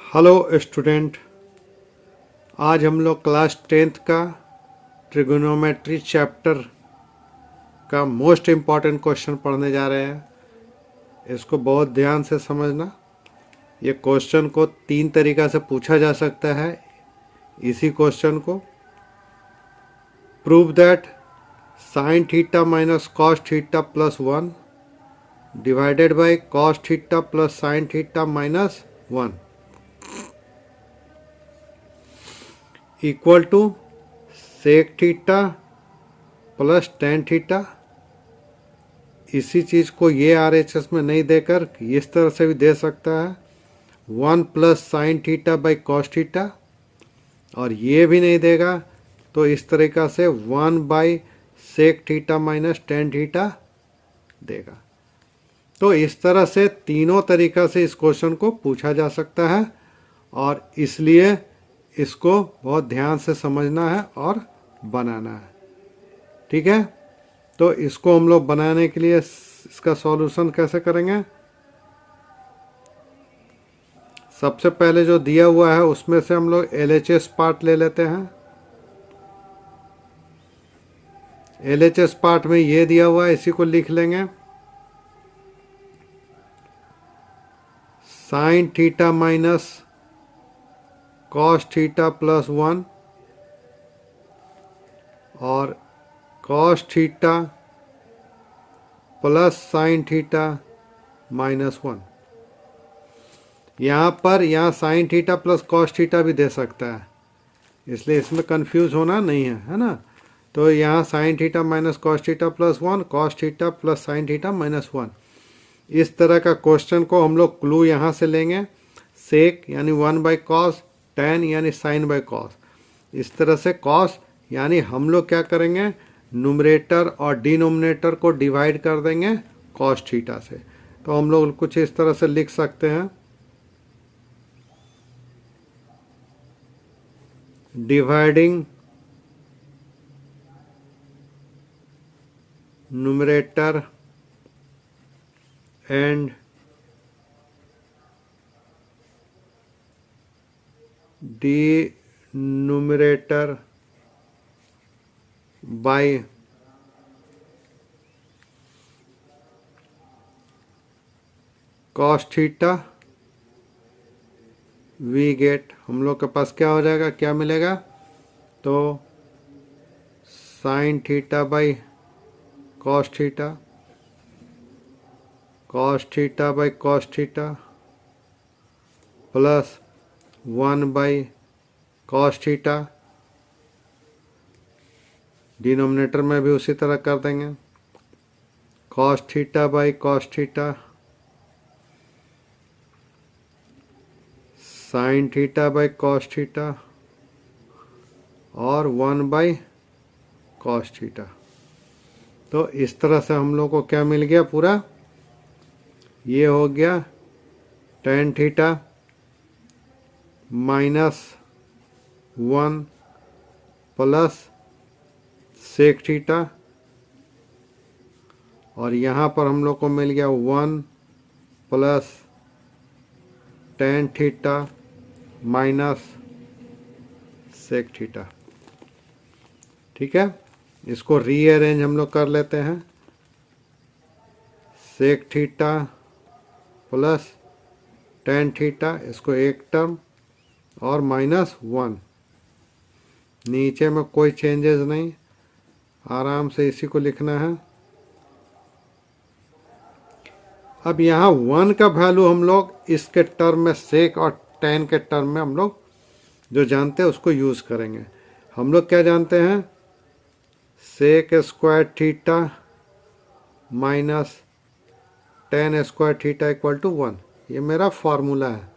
Hello student. आज हम लोग क्लास 10th का ट्रिगोनोमेट्री चैप्टर का मोस्ट इम्पॉर्टेंट क्वेश्चन पढ़ने जा रहे हैं। इसको बहुत ध्यान से समझना। ये क्वेश्चन को 3 तरीक़ा से पूछा जा सकता है। इसी क्वेश्चन को prove that sine theta minus cos theta plus 1 divided by cos theta plus sine theta minus 1 equal to sec theta plus tan theta. इसी चीज़ को ये RHS में नहीं देकर इस तरह से भी दे सकता है 1 plus sine theta by cos theta, और ये भी नहीं देगा तो इस तरीक़ा से 1 by sec theta minus tan theta देगा। तो इस तरह से तीनों तरीक़ा से इस क्वेश्चन को पूछा जा सकता है, और इसलिए इसको बहुत ध्यान से समझना है और बनाना है। ठीक है, तो इसको हम लोग बनाने के लिए इसका सॉल्यूशन कैसे करेंगे। सबसे पहले जो दिया हुआ है उसमें से हम लोग LHS पार्ट ले लेते हैं। LHS पार्ट में ये दिया हुआ है, इसी को लिख लेंगे। Sign theta minus cos theta plus 1 और cos theta plus sine theta minus 1। यहाँ sign theta plus cos theta भी दे सकता है, इसलिए इसमें कंफ्यूज होना नहीं है ना। तो यहाँ sign theta minus cos theta plus 1, cos theta plus sine theta minus 1। इस तरह का क्वेश्चन को हम लोग क्लू यहाँ से लेंगे। सेक यानी 1 बाई कॉस, टेन यानी साइन बाई कॉस। इस तरह से कॉस यानी हम लोग क्या करेंगे, न्यूमरेटर और डिनोमिनेटर को डिवाइड कर देंगे कॉस थीटा से। तो हम लोग कुछ इस तरह से लिख सकते हैं, dividing numerator and denominator by cos theta we get. हम लोग के पास क्या हो जाएगा, क्या मिलेगा, तो sine theta by cos theta, cos theta by cos theta plus 1 by cos theta. Denominator में भी उसी तरह कर देंगे, cos theta by cos theta sine theta by cos theta और 1 बाई कॉस थीटा। तो इस तरह से हम लोग को क्या मिल गया, पूरा ये हो गया tan theta minus 1 plus sec theta, और यहाँ पर हम लोग को मिल गया 1 plus tan theta minus sec theta. ठीक है, इसको रीअरेंज हम लोग कर लेते हैं। Sec theta plus tan theta, इसको एक टर्म, और माइनस 1। नीचे में कोई चेंजेस नहीं, आराम से इसी को लिखना है। अब यहाँ 1 का वैल्यू हम लोग इसके टर्म में, सेक और टेन के टर्म में हम लोग जो जानते हैं उसको यूज़ करेंगे। हम लोग क्या जानते हैं, sec square theta minus tan square theta equal to 1। ये मेरा फॉर्मूला है।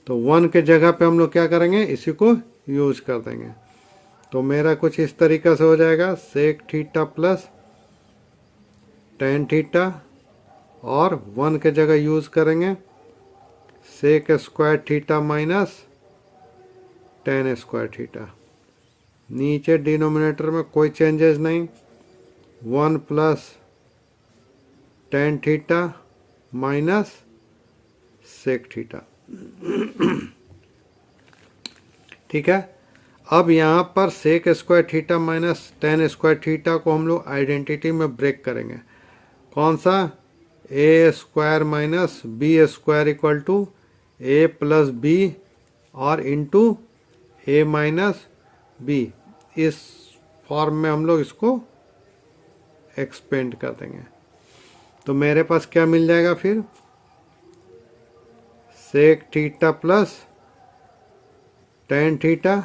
तो 1 के जगह पे हम लोग क्या करेंगे, इसी को यूज कर देंगे। तो मेरा कुछ इस तरीक़ा से हो जाएगा, sec theta plus tan theta, और 1 के जगह यूज करेंगे sec square theta minus tan square theta. नीचे डिनोमिनेटर में कोई चेंजेस नहीं, 1 plus tan theta minus sec theta. ठीक है। अब यहाँ पर sec square theta minus tan square theta को हम लोग आइडेंटिटी में ब्रेक करेंगे। कौन सा? A square minus B square equal to A plus B और इंटू ए माइनस बी। इस फॉर्म में हम लोग इसको एक्सपेंड कर देंगे। तो मेरे पास क्या मिल जाएगा फिर? Sec theta plus tan theta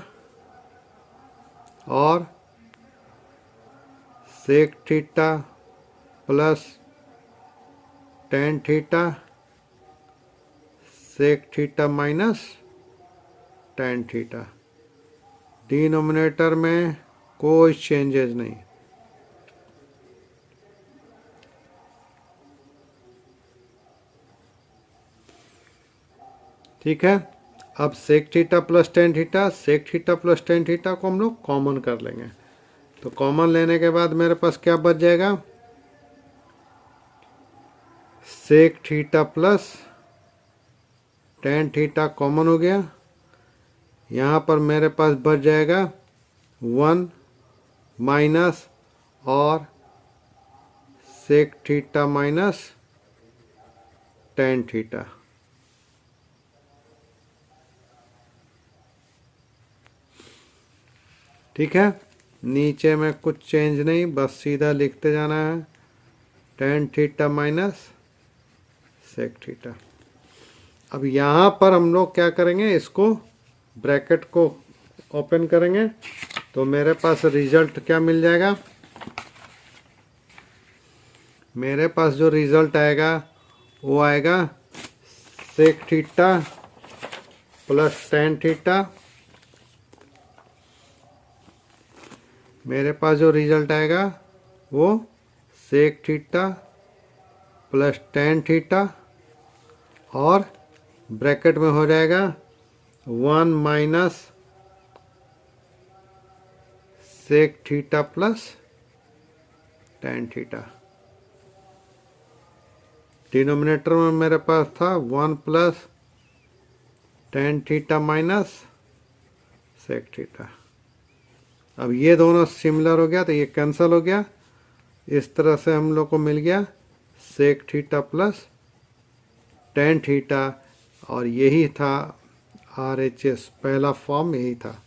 और sec theta plus tan theta sec theta minus tan theta. Denominator में कोई चेंजेस नहीं। ठीक है। अब sec theta plus tan theta, sec theta plus tan theta को हम लोग कॉमन कर लेंगे। तो कॉमन लेने के बाद मेरे पास क्या बच जाएगा? Sec theta plus tan theta common हो गया। यहाँ पर मेरे पास बच जाएगा 1 माइनस और sec theta minus tan theta. ठीक है। नीचे में कुछ चेंज नहीं, बस सीधा लिखते जाना है tan theta minus sec theta. अब यहाँ पर हम लोग क्या करेंगे? इसको ब्रैकेट को ओपन करेंगे तो मेरे पास रिजल्ट क्या मिल जाएगा? मेरे पास जो रिजल्ट आएगा वो आएगा sec theta plus tan theta. मेरे पास जो रिजल्ट आएगा वो sec theta plus tan theta और ब्रैकेट में हो जाएगा 1 minus sec theta plus tan theta. Denominator में मेरे पास था 1 plus tan theta minus sec theta. अब ये दोनों सिमिलर हो गया तो ये कैंसिल हो गया। इस तरह से हम लोग को मिल गया sec theta plus tan theta और यही था RHS, पहला फॉर्म यही था।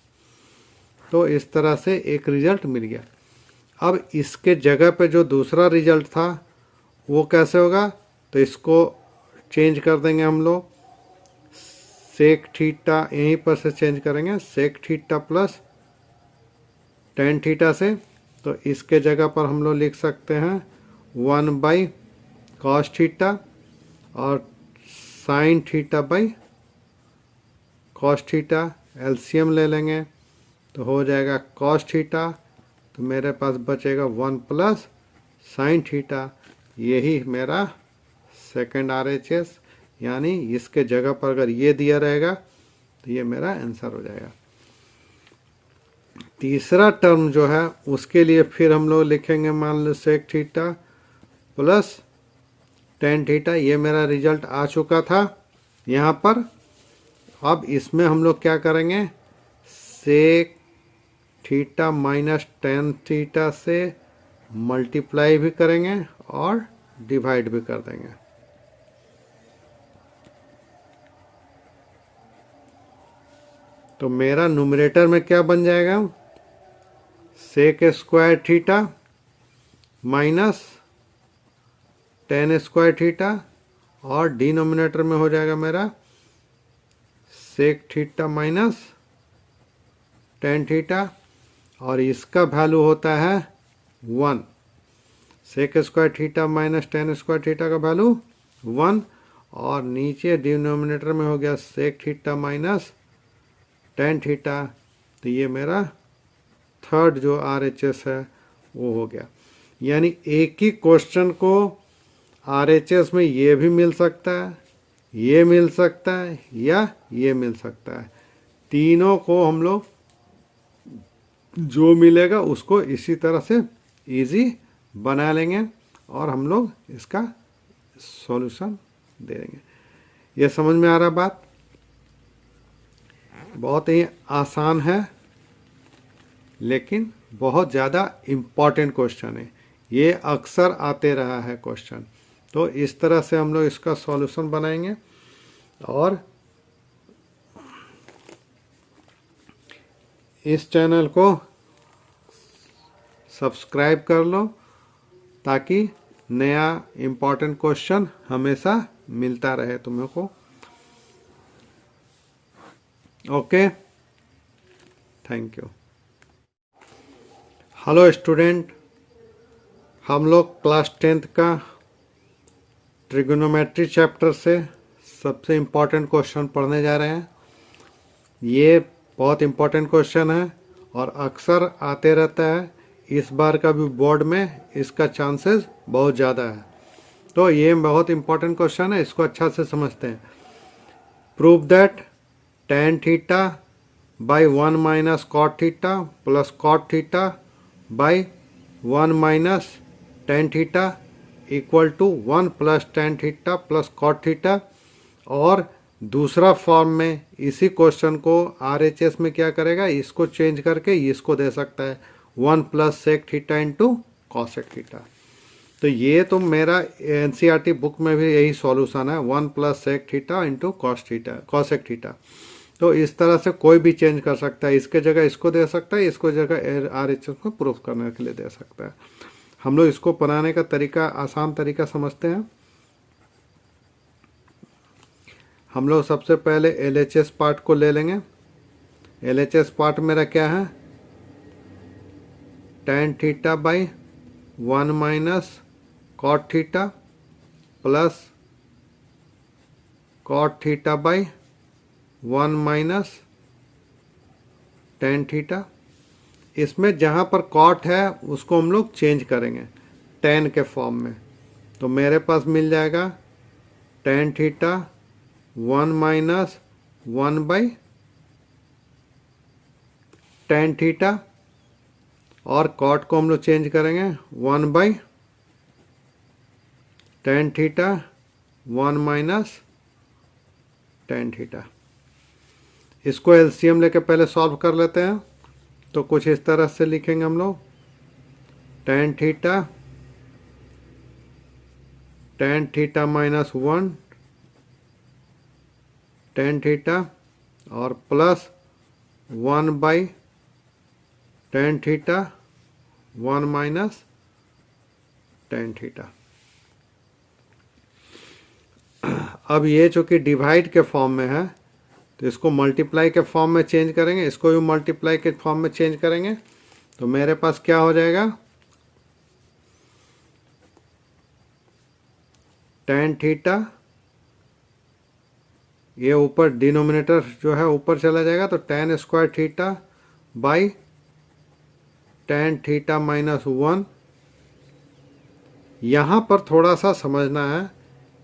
तो इस तरह से एक रिजल्ट मिल गया। अब इसके जगह पे जो दूसरा रिजल्ट था वो कैसे होगा? तो इसको चेंज कर देंगे हम लोग। सेक थीटा यहीं पर से चेंज करेंगे, sec theta plus tan theta से। तो इसके जगह पर हम लोग लिख सकते हैं 1 बाई कॉस थीटा और sine theta by cos theta. LCM ले लेंगे तो हो जाएगा कॉस थीटा। तो मेरे पास बचेगा 1 प्लस साइन थीटा। यही मेरा सेकंड RHS, यानी इसके जगह पर अगर ये दिया रहेगा तो ये मेरा आंसर हो जाएगा। तीसरा टर्म जो है उसके लिए फिर हम लोग लिखेंगे, मान लो sec theta plus tan theta. ये मेरा रिजल्ट आ चुका था यहाँ पर। अब इसमें हम लोग क्या करेंगे? Sec theta minus tan theta से मल्टीप्लाई भी करेंगे और डिवाइड भी कर देंगे। तो मेरा न्यूमरेटर में क्या बन जाएगा? Sec square theta minus tan square theta और डिनोमिनेटर में हो जाएगा मेरा sec theta minus tan theta और इसका वैल्यू होता है 1। Sec square theta minus tan square theta का वैल्यू 1 और नीचे डिनोमिनेटर में हो गया sec theta minus tan theta. तो ये मेरा थर्ड जो RHS है वो हो गया। यानी एक ही क्वेश्चन को RHS में ये भी मिल सकता है, ये मिल सकता है या ये मिल सकता है। तीनों को हम लोग जो मिलेगा उसको इसी तरह से इजी बना लेंगे और हम लोग इसका सॉल्यूशन दे देंगे। ये समझ में आ रहा बात? बहुत ही आसान है लेकिन बहुत ज़्यादा इम्पॉर्टेंट क्वेश्चन है, ये अक्सर आते रहा है क्वेश्चन। तो इस तरह से हम लोग इसका सॉल्यूशन बनाएंगे और इस चैनल को सब्सक्राइब कर लो ताकि नया इम्पॉर्टेंट क्वेश्चन हमेशा मिलता रहे तुम्हें को। Okay, thank you. Hello student, हम लोग क्लास 10th का ट्रिगोनोमेट्री चैप्टर से सबसे इम्पॉर्टेंट क्वेश्चन पढ़ने जा रहे हैं। ये बहुत इम्पॉर्टेंट क्वेश्चन है और अक्सर आते रहता है, इस बार का भी बोर्ड में इसका चांसेस बहुत ज़्यादा है। तो ये बहुत इम्पॉर्टेंट क्वेश्चन है, इसको अच्छा से समझते हैं। Prove that tan theta by 1 minus cot theta plus cot theta by 1 minus tan theta equal to 1 plus tan theta plus cot theta. और दूसरा फॉर्म में इसी क्वेश्चन को RHS में क्या करेगा, इसको चेंज करके इसको दे सकता है 1 plus sec theta into cosec theta. तो ये तो मेरा NCERT बुक में भी यही सॉल्यूशन है, 1 plus sec theta into cosec theta. तो इस तरह से कोई भी चेंज कर सकता है, इसके जगह इसको दे सकता है, इसको जगह RHS को प्रूफ करने के लिए दे सकता है। हम लोग इसको बनाने का तरीका, आसान तरीका समझते हैं। हम लोग सबसे पहले LHS पार्ट को ले लेंगे। LHS पार्ट मेरा क्या है, tan theta by 1 minus cot theta plus cot theta by 1 minus tan theta. इसमें जहाँ पर कॉट है उसको हम लोग चेंज करेंगे tan के फॉर्म में। तो मेरे पास मिल जाएगा tan theta 1 minus 1 by tan theta, और कॉट को हम लोग चेंज करेंगे 1 by tan theta 1 minus tan theta. इसको LCM लेके पहले सॉल्व कर लेते हैं। तो कुछ इस तरह से लिखेंगे हम लोग, tan theta minus 1 tan theta और plus 1 by tan theta 1 minus tan theta. अब ये चूंकि डिवाइड के फॉर्म में है तो इसको मल्टीप्लाई के फॉर्म में चेंज करेंगे, इसको भी मल्टीप्लाई के फॉर्म में चेंज करेंगे। तो मेरे पास क्या हो जाएगा, tan थीटा, ये ऊपर डिनोमिनेटर जो है ऊपर चला जाएगा तो tan square theta by tan theta minus 1। यहाँ पर थोड़ा सा समझना है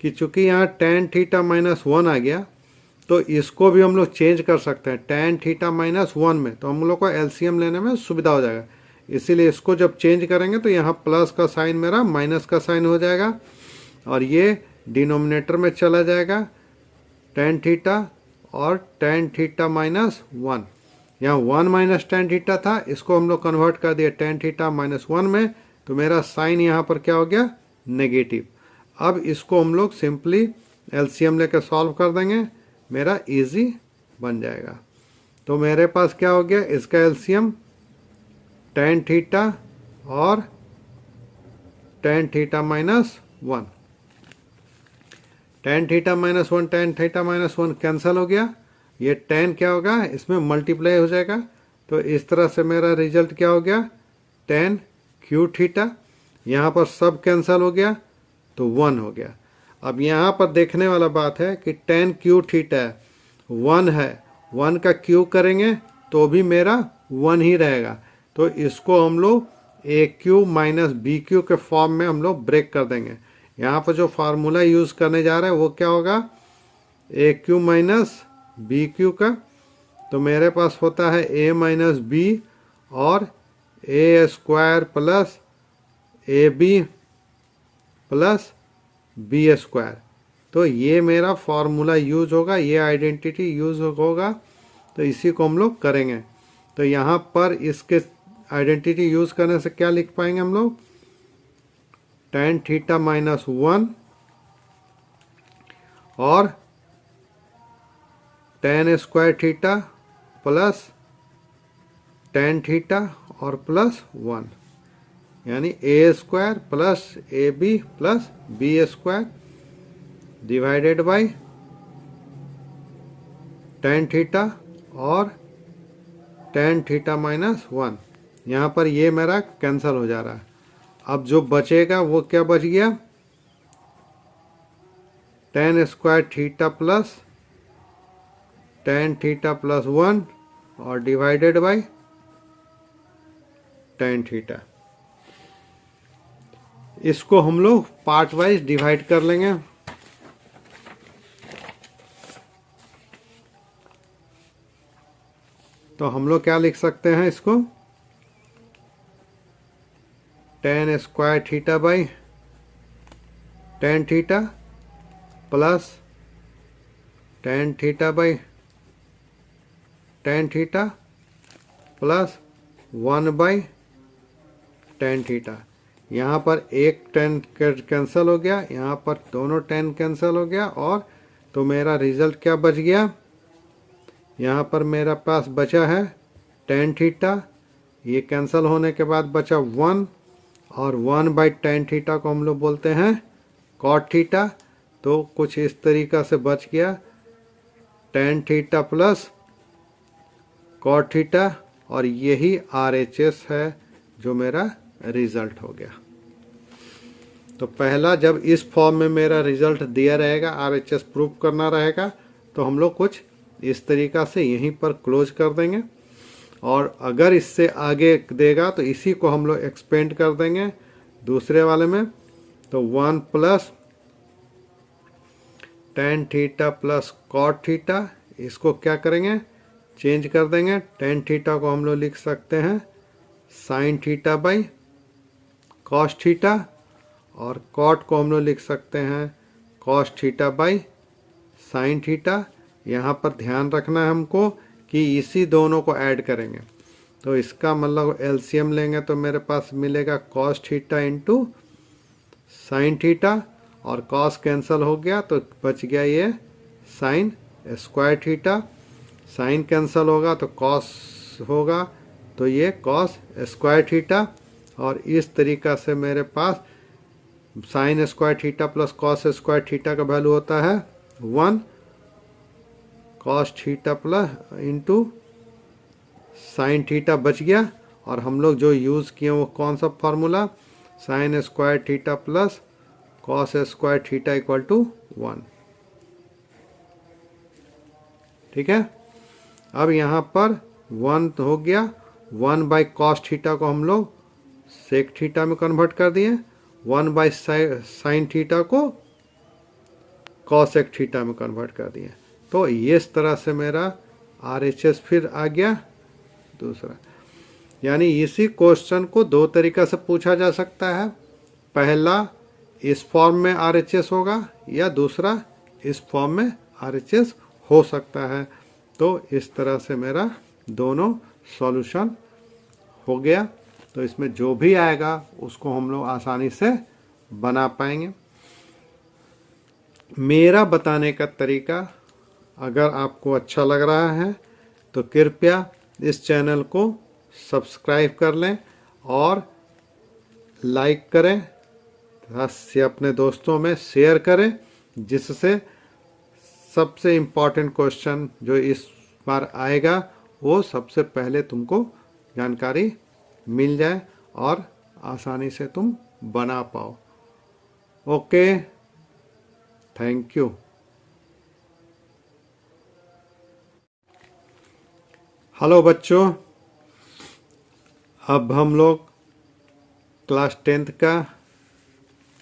कि चूंकि यहाँ tan थीटा माइनस 1 आ गया तो इसको भी हम लोग चेंज कर सकते हैं tan थीटा माइनस 1 में, तो हम लोग को LCM लेने में सुविधा हो जाएगा। इसीलिए इसको जब चेंज करेंगे तो यहाँ प्लस का साइन मेरा माइनस का साइन हो जाएगा और ये डिनोमिनेटर में चला जाएगा tan थीटा और tan थीटा माइनस 1। यहाँ 1 माइनस tan थीटा था, इसको हम लोग कन्वर्ट कर दिया tan थीटा माइनस 1 में, तो मेरा साइन यहाँ पर क्या हो गया, नेगेटिव। अब इसको हम लोग सिंपली LCM लेकर सॉल्व कर देंगे, मेरा इजी बन जाएगा। तो मेरे पास क्या हो गया, इसका LCM tan थीटा और tan theta minus 1, tan theta minus 1 tan theta minus 1 cancel हो गया, ये tan क्या होगा, इसमें मल्टीप्लाई हो जाएगा। तो इस तरह से मेरा रिजल्ट क्या हो गया, tan क्यू थीटा। यहाँ पर सब कैंसिल हो गया तो 1 हो गया। अब यहाँ पर देखने वाला बात है कि tan क्यू थीटा 1 है, 1 का क्यू करेंगे तो भी मेरा 1 ही रहेगा। तो इसको हम लोग ए क्यू माइनस बी क्यू के फॉर्म में हम लोग ब्रेक कर देंगे। यहाँ पर जो फार्मूला यूज़ करने जा रहे हैं वो क्या होगा, ए क्यू माइनस बी क्यू का। तो मेरे पास होता है ए माइनस बी और A square plus A B plus B square. तो ये मेरा फार्मूला यूज होगा, ये आइडेंटिटी यूज होगा। तो इसी को हम लोग करेंगे। तो यहाँ पर इसके आइडेंटिटी यूज़ करने से क्या लिख पाएंगे हम लोग, tan थीटा माइनस 1 और tan square theta plus tan theta और प्लस 1, यानी A square plus A B plus B square divided by tan theta और tan थीटा माइनस 1। यहाँ पर ये मेरा कैंसिल हो जा रहा है। अब जो बचेगा वो क्या बच गया, tan square theta plus tan theta plus 1 और डिवाइडेड बाई tan थीटा। इसको हम लोग पार्ट वाइज डिवाइड कर लेंगे। तो हम लोग क्या लिख सकते हैं इसको, tan square theta by tan theta plus tan theta by tan theta plus 1 by tan theta. यहाँ पर एक tan कैंसिल हो गया, यहाँ पर दोनों tan कैंसिल हो गया, और तो मेरा रिजल्ट क्या बच गया, यहाँ पर मेरा पास बचा है tan थीटा, ये कैंसिल होने के बाद बचा 1, और 1 बाई tan थीटा को हम लोग बोलते हैं cot थीटा। तो कुछ इस तरीक़ा से बच गया tan theta plus cot theta, और यही RHS है जो मेरा रिज़ल्ट हो गया। तो पहला जब इस फॉर्म में मेरा रिज़ल्ट दिया रहेगा, RHS प्रूव करना रहेगा, तो हम लोग कुछ इस तरीक़ा से यहीं पर क्लोज कर देंगे। और अगर इससे आगे देगा तो इसी को हम लोग एक्सपेंड कर देंगे दूसरे वाले में। तो 1 plus tan theta plus cot theta, इसको क्या करेंगे, चेंज कर देंगे। tan थीटा को हम लोग लिख सकते हैं sin theta by cos theta, और cot को हम लोग लिख सकते हैं cos theta by sin theta. यहाँ पर ध्यान रखना है हमको कि इसी दोनों को ऐड करेंगे। तो इसका मतलब एलसीएम लेंगे तो मेरे पास मिलेगा cos theta into sin theta, और cos कैंसिल हो गया तो बच गया ये sin square theta. sin cancel होगा तो cos होगा, तो ये cos स्क्वायर थीटा। और इस तरीक़ा से मेरे पास sin square theta plus cos square theta का वैल्यू होता है 1, cos theta plus into sin theta बच गया। और हम लोग जो यूज़ किए वो कौन सा formula, sin square theta plus cos square theta equal to 1। ठीक है, अब यहाँ पर 1 हो गया, 1 बाई cos थीटा को हम लोग sec थीटा में कन्वर्ट कर दिए, 1 बाई sin थीटा को cosec थीटा में कन्वर्ट कर दिए। तो ये इस तरह से मेरा RHS फिर आ गया दूसरा। यानी इसी क्वेश्चन को दो तरीक़ा से पूछा जा सकता है, पहला इस फॉर्म में RHS होगा, या दूसरा इस फॉर्म में RHS हो सकता है। तो इस तरह से मेरा दोनों सॉल्यूशन हो गया। तो इसमें जो भी आएगा उसको हम लोग आसानी से बना पाएंगे। मेरा बताने का तरीका अगर आपको अच्छा लग रहा है तो कृपया इस चैनल को सब्सक्राइब कर लें और लाइक करें, से अपने दोस्तों में शेयर करें, जिससे सबसे इम्पॉर्टेंट क्वेश्चन जो इस बार आएगा वो सबसे पहले तुमको जानकारी मिल जाए और आसानी से तुम बना पाओ। Okay, thank you. हेलो बच्चों, अब हम लोग क्लास 10th का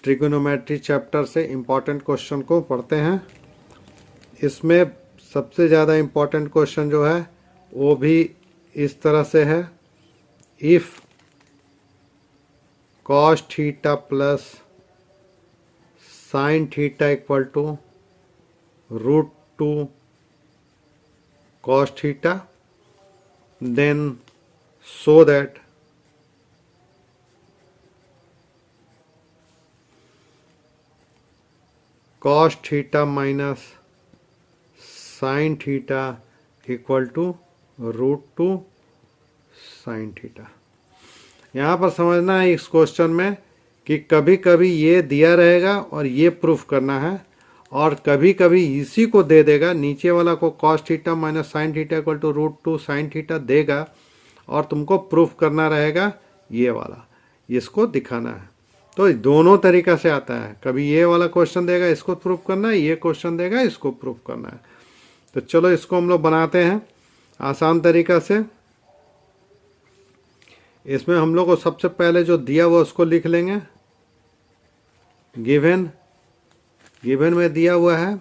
ट्रिगोनोमेट्री चैप्टर से इम्पॉर्टेंट क्वेश्चन को पढ़ते हैं। इसमें सबसे ज़्यादा इम्पॉर्टेंट क्वेश्चन जो है वो भी इस तरह से है, if cos theta plus sin theta equal to √2 cos theta, then so that cos theta minus sin theta equal to √2 sin theta. यहाँ पर समझना है इस क्वेश्चन में कि कभी कभी ये दिया रहेगा और ये प्रूफ करना है, और कभी कभी इसी को दे देगा, नीचे वाला को cos theta minus sine theta equal to √2 sin theta देगा और तुमको प्रूफ करना रहेगा ये वाला, इसको दिखाना है। तो दोनों तरीका से आता है, कभी ये वाला क्वेश्चन देगा इसको प्रूफ करना है, ये क्वेश्चन देगा इसको प्रूफ करना है। तो चलो इसको हम लोग बनाते हैं आसान तरीका से। इसमें हम लोग को सबसे पहले जो दिया हुआ उसको लिख लेंगे। गिवन में दिया हुआ है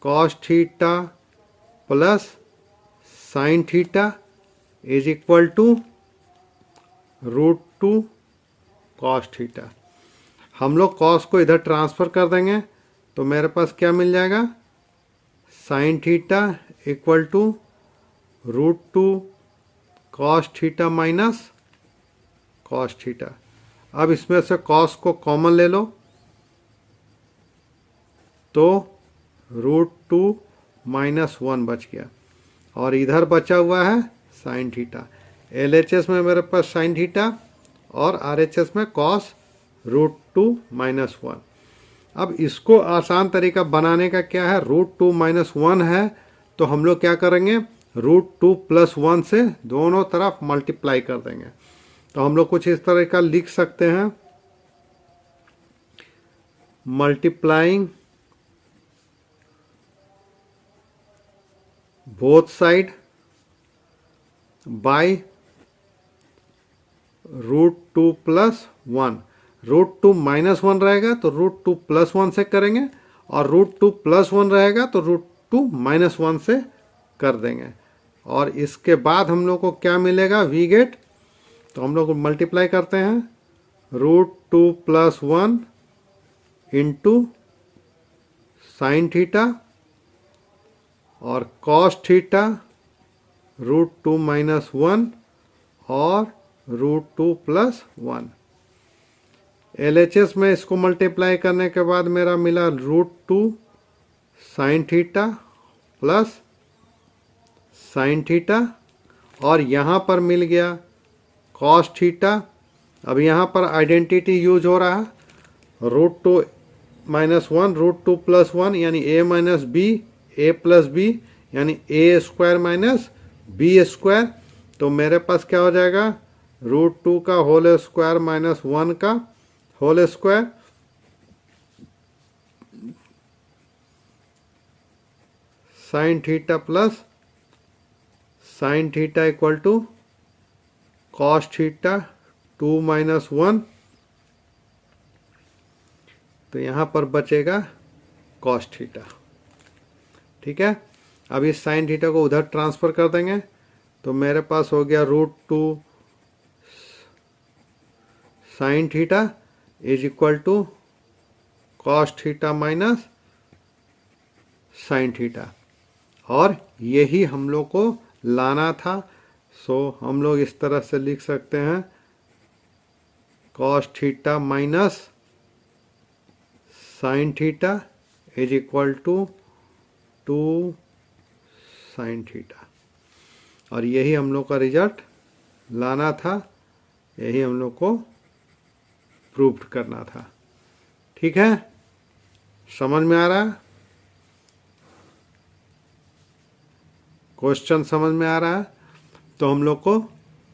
cos theta plus sine theta is equal to √2 cos theta. हम लोग cos को इधर ट्रांसफर कर देंगे तो मेरे पास क्या मिल जाएगा, sine theta equal to √2 cos theta minus cos theta. अब इसमें से cos को कॉमन ले लो तो √2 माइनस 1 बच गया, और इधर बचा हुआ है साइन थीटा। LHS में मेरे पास साइन थीटा और RHS में cos √2 माइनस 1। अब इसको आसान तरीका बनाने का क्या है, √2 माइनस 1 है तो हम लोग क्या करेंगे, √2 प्लस 1 से दोनों तरफ मल्टीप्लाई कर देंगे। तो हम लोग कुछ इस तरह का लिख सकते हैं, multiplying both side by √2 plus 1। √2 minus 1 रहेगा तो √2 प्लस 1 से करेंगे, और √2 प्लस 1 रहेगा तो √2 माइनस 1 से कर देंगे। और इसके बाद हम लोग को क्या मिलेगा, वी गेट, तो हम लोग मल्टीप्लाई करते हैं √2 प्लस 1 इंटू साइन थीटा और cos थीटा √2 माइनस 1 और √2 प्लस 1। LHS में इसको मल्टीप्लाई करने के बाद मेरा मिला √2 sine theta plus sine theta, और यहाँ पर मिल गया cos थीटा। अब यहाँ पर आइडेंटिटी यूज हो रहा है, √2 माइनस 1 √2 प्लस 1 यानी a minus b, a plus b यानी a square minus B square. तो मेरे पास क्या हो जाएगा, √2 का होल स्क्वायर माइनस 1 का whole square, sine theta plus sine theta equal to cos theta 2 minus 1। तो यहाँ पर बचेगा cos थीटा। ठीक है, अब इस साइन थीटा को उधर ट्रांसफर कर देंगे तो मेरे पास हो गया √2 sine theta is equal to cos theta minus sine theta, और यही हम लोग को लाना था। सो हम लोग इस तरह से लिख सकते हैं cos theta minus sine theta is equal to 2 sine theta, और यही हम लोग का रिजल्ट लाना था, यही हम लोग को प्रूव करना था। ठीक है, समझ में आ रहा है, क्वेश्चन समझ में आ रहा है? तो हम लोग को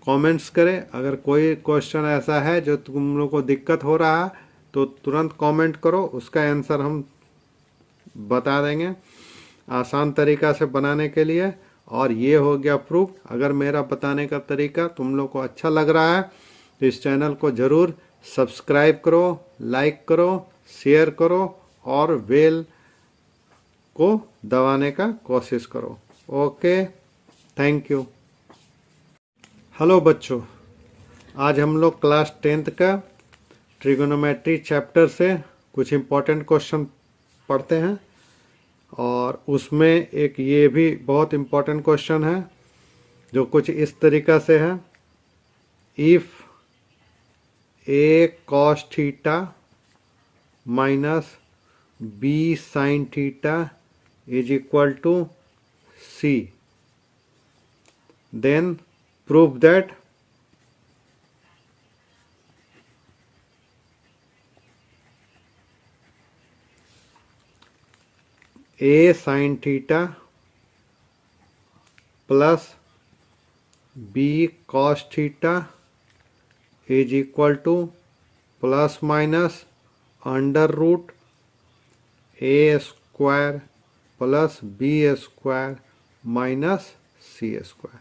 कमेंट्स करें, अगर कोई क्वेश्चन ऐसा है जो तुम लोग को दिक्कत हो रहा है तो तुरंत कमेंट करो, उसका आंसर हम बता देंगे आसान तरीका से बनाने के लिए। और ये हो गया प्रूफ। अगर मेरा बताने का तरीका तुम लोग को अच्छा लग रहा है तो इस चैनल को ज़रूर सब्सक्राइब करो, लाइक करो, शेयर करो और बेल को दबाने का कोशिश करो। Okay, thank you. हेलो बच्चों, आज हम लोग क्लास 10th का ट्रिगोनोमेट्री चैप्टर से कुछ इम्पोर्टेंट क्वेश्चन पढ़ते हैं। और उसमें एक ये भी बहुत इम्पोर्टेंट क्वेश्चन है जो कुछ इस तरीक़ा से है, if a cos theta minus B sine theta is equal to c, then prove that a sine theta plus B cos theta is equal to plus minus under root A square plus B square minus C square.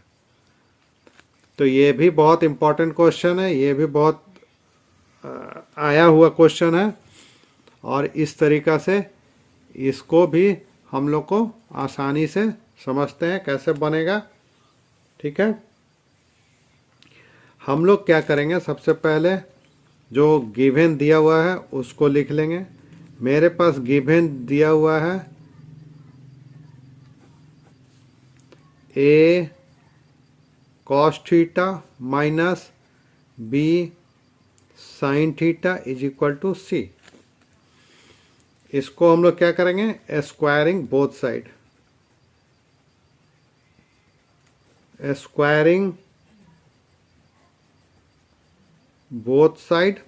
तो ये भी बहुत important question है, ये भी बहुत आया हुआ क्वेश्चन है और इस तरीक़ा से इसको भी हम लोग को आसानी से समझते हैं कैसे बनेगा। ठीक है, हम लोग क्या करेंगे, सबसे पहले जो गिवन दिया हुआ है उसको लिख लेंगे। मेरे पास गिवन दिया हुआ है A cos theta minus B sine theta is equal to C. इसको हम लोग क्या करेंगे, squaring both side, squaring both side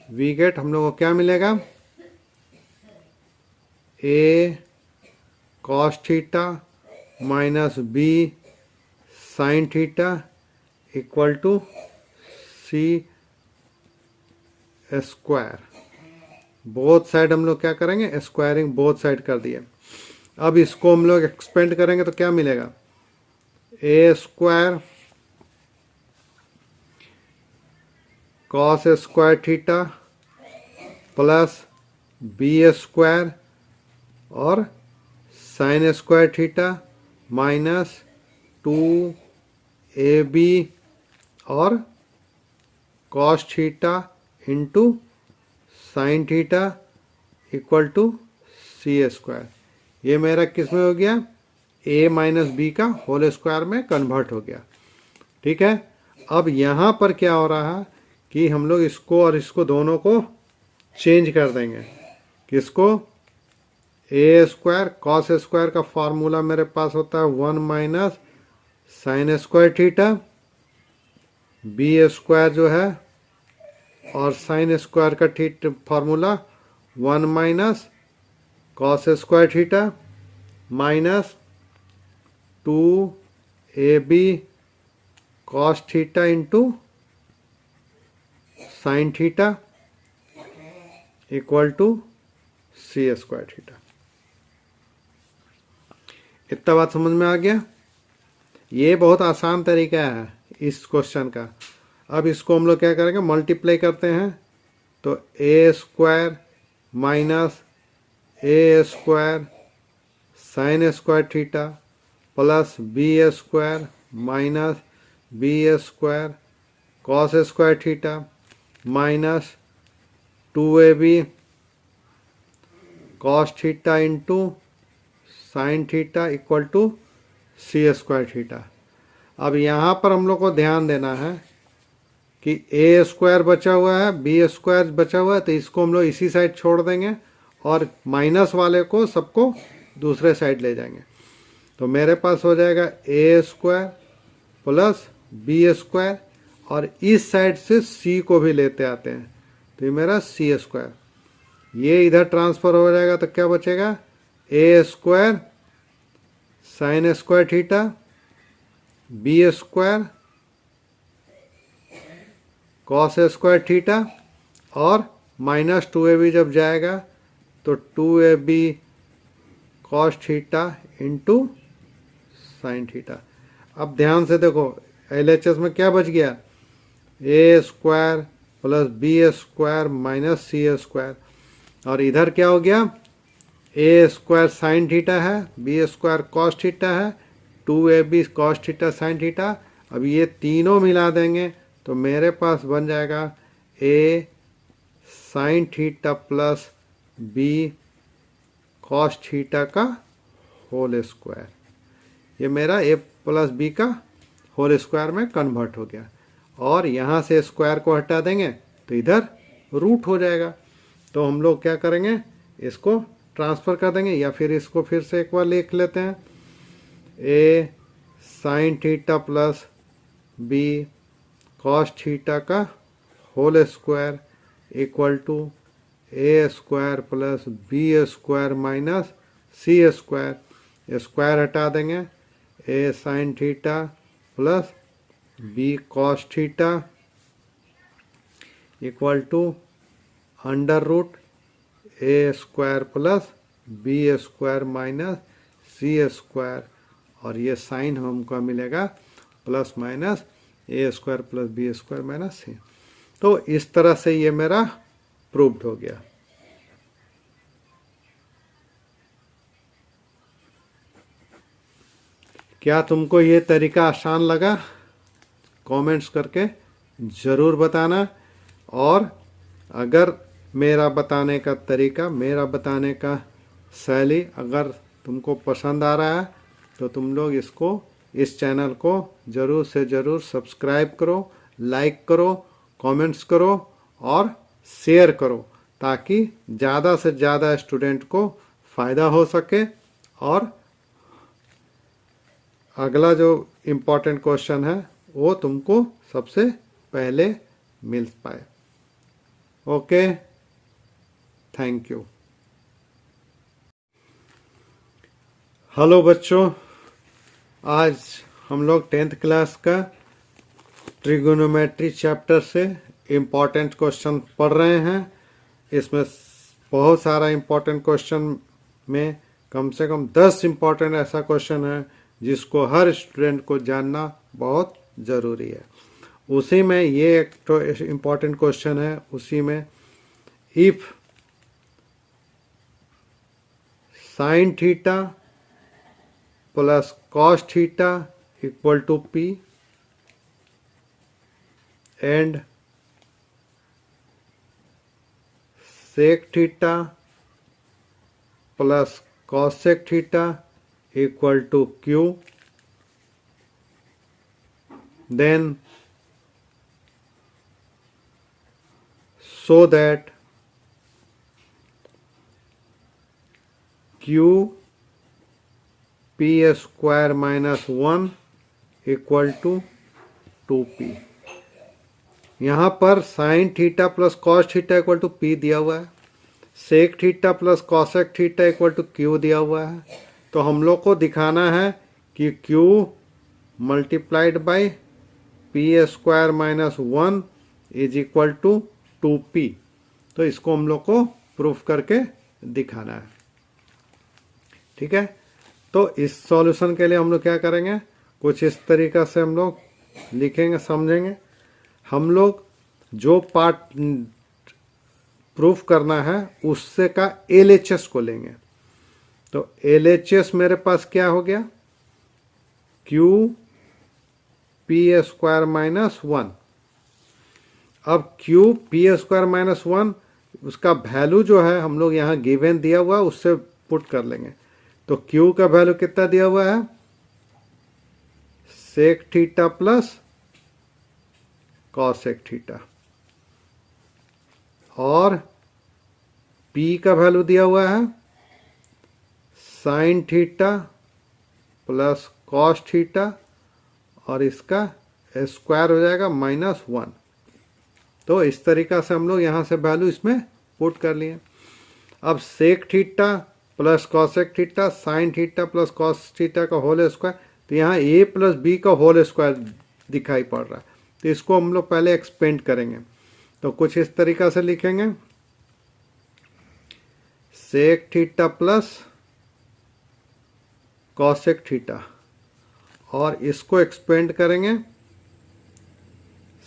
we get, हम लोग को क्या मिलेगा, A cos theta minus B sine theta equal to C square. Both side हम लोग क्या करेंगे, स्क्वायरिंग बोथ साइड कर दिए। अब इसको हम लोग एक्सपेंड करेंगे तो क्या मिलेगा, A square cos square theta plus B square और sine square theta minus 2ab और cos theta into sine theta equal to C square. ये मेरा किस में हो गया, a माइनस बी का होल स्क्वायर में कन्वर्ट हो गया। ठीक है, अब यहाँ पर क्या हो रहा है कि हम लोग इसको और इसको दोनों को चेंज कर देंगे। किसको, ए स्क्वायर कॉस स्क्वायर का फॉर्मूला मेरे पास होता है 1 minus sine square theta, B square जो है और साइन स्क्वायर का theta formula 1 minus cos square theta minus 2ab cos theta into sine theta equal to C square theta. इतना बात समझ में आ गया। ये बहुत आसान तरीका है इस क्वेश्चन का। अब इसको हम लोग क्या करेंगे, मल्टीप्लाई करते हैं तो A square minus A square sine square theta plus B square minus B square cos square theta minus 2ab cos theta into sine theta equal to C square theta. अब यहाँ पर हम लोग को ध्यान देना है कि ए स्क्वायर बचा हुआ है, बी स्क्वायर बचा हुआ है, तो इसको हम लोग इसी साइड छोड़ देंगे और माइनस वाले को सबको दूसरे साइड ले जाएंगे। तो मेरे पास हो जाएगा ए स्क्वायर प्लस बी स्क्वायर और इस साइड से सी को भी लेते आते हैं तो ये मेरा सी स्क्वायर, ये इधर ट्रांसफर हो जाएगा तो क्या बचेगा, A square sine square theta B square cos square theta और माइनस 2ab जब जाएगा तो 2ab cos theta into sine theta. अब ध्यान से देखो LHS में क्या बच गया, ए square plus B square minus सी स्क्वायर और इधर क्या हो गया, ए स्क्वायर साइन थीटा है, बी स्क्वायर कॉस थीटा है, 2ab cos theta sine theta. अब ये तीनों मिला देंगे तो मेरे पास बन जाएगा A sine theta plus B cos theta का होल स्क्वायर। ये मेरा ए प्लस बी का होल स्क्वायर में कन्वर्ट हो गया। और यहाँ से स्क्वायर को हटा देंगे तो इधर रूट हो जाएगा। तो हम लोग क्या करेंगे, इसको ट्रांसफ़र कर देंगे, या फिर इसको फिर से एक बार लिख लेते हैं। A sine theta plus B cos theta का whole square equal to A square plus B square minus C square. Square हटा देंगे, A sine theta plus B cos theta equal to under root A square plus B square minus C square. और ये sign हमको मिलेगा plus minus A square plus B square minus C. तो इस तरह से ये मेरा प्रूव्ड हो गया। क्या तुमको ये तरीका आसान लगा? कमेंट्स करके ज़रूर बताना। और अगर मेरा बताने का तरीका, मेरा बताने का शैली अगर तुमको पसंद आ रहा है तो तुम लोग इस चैनल को ज़रूर से ज़रूर सब्सक्राइब करो, लाइक करो, कमेंट्स करो और शेयर करो, ताकि ज़्यादा से ज़्यादा स्टूडेंट को फ़ायदा हो सके और अगला जो इम्पोर्टेंट क्वेश्चन है वो तुमको सबसे पहले मिल पाए। Okay, thank you. हेलो बच्चों, आज हम लोग 10th क्लास का ट्रिगोनोमेट्री चैप्टर से इम्पोर्टेंट क्वेश्चन पढ़ रहे हैं। इसमें बहुत सारा इम्पोर्टेंट क्वेश्चन में कम से कम 10 इम्पोर्टेंट ऐसा क्वेश्चन है जिसको हर स्टूडेंट को जानना बहुत ज़रूरी है। उसी में ये एक तो इम्पोर्टेंट क्वेश्चन है, उसी में if sine theta plus cos theta equal to p and sec theta plus cosec theta equal to q, then so that q p square minus 1 equal to 2p। यहाँ पर sine theta plus cos theta equal to p दिया हुआ है, sec theta plus cosec theta equal to q दिया हुआ है। तो हम लोग को दिखाना है कि q multiplied by p square minus 1 is equal to 2p। तो इसको हम लोग को प्रूफ करके दिखाना है। ठीक है, तो इस सॉल्यूशन के लिए हम लोग क्या करेंगे, कुछ इस तरीक़ा से हम लोग लिखेंगे, समझेंगे। हम लोग जो पार्ट प्रूफ करना है उससे का LHS को लेंगे। तो LHS मेरे पास क्या हो गया, q p स्क्वायर माइनस 1। अब q p स्क्वायर माइनस 1 उसका वैल्यू जो है हम लोग यहाँ गिवन दिया हुआ है उससे पुट कर लेंगे। तो q का वैल्यू कितना दिया हुआ है, sec theta plus cosec theta, और p का वैल्यू दिया हुआ है sine theta plus cos theta, और इसका स्क्वायर हो जाएगा -1। तो इस तरीक़ा से हम लोग यहाँ से वैल्यू इसमें पुट कर लिए। अब sec theta plus cosec theta sine theta plus cos theta का होल स्क्वायर, तो यहाँ a प्लस बी का होल स्क्वायर दिखाई पड़ रहा है। तो इसको हम लोग पहले एक्सपेंड करेंगे। तो कुछ इस तरीक़ा से लिखेंगे, sec theta plus cosec theta, और इसको एक्सपेंड करेंगे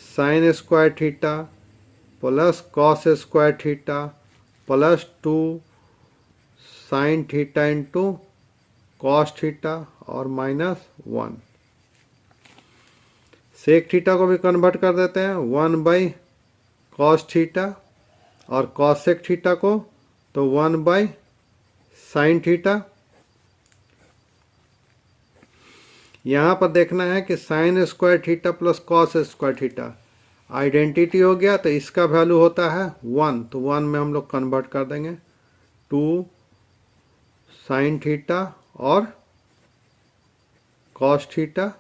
sine square theta plus cos square theta plus 2 sine theta into cos theta और -1। सेक थीटा को भी कन्वर्ट कर देते हैं 1 बाई कॉस थीटा, और कॉसेक थीटा को तो 1/sin θ। यहाँ पर देखना है कि sign square theta plus cos square theta identity हो गया, तो इसका वैल्यू होता है 1, तो 1 में हम लोग कन्वर्ट कर देंगे 2 sin θ और cos θ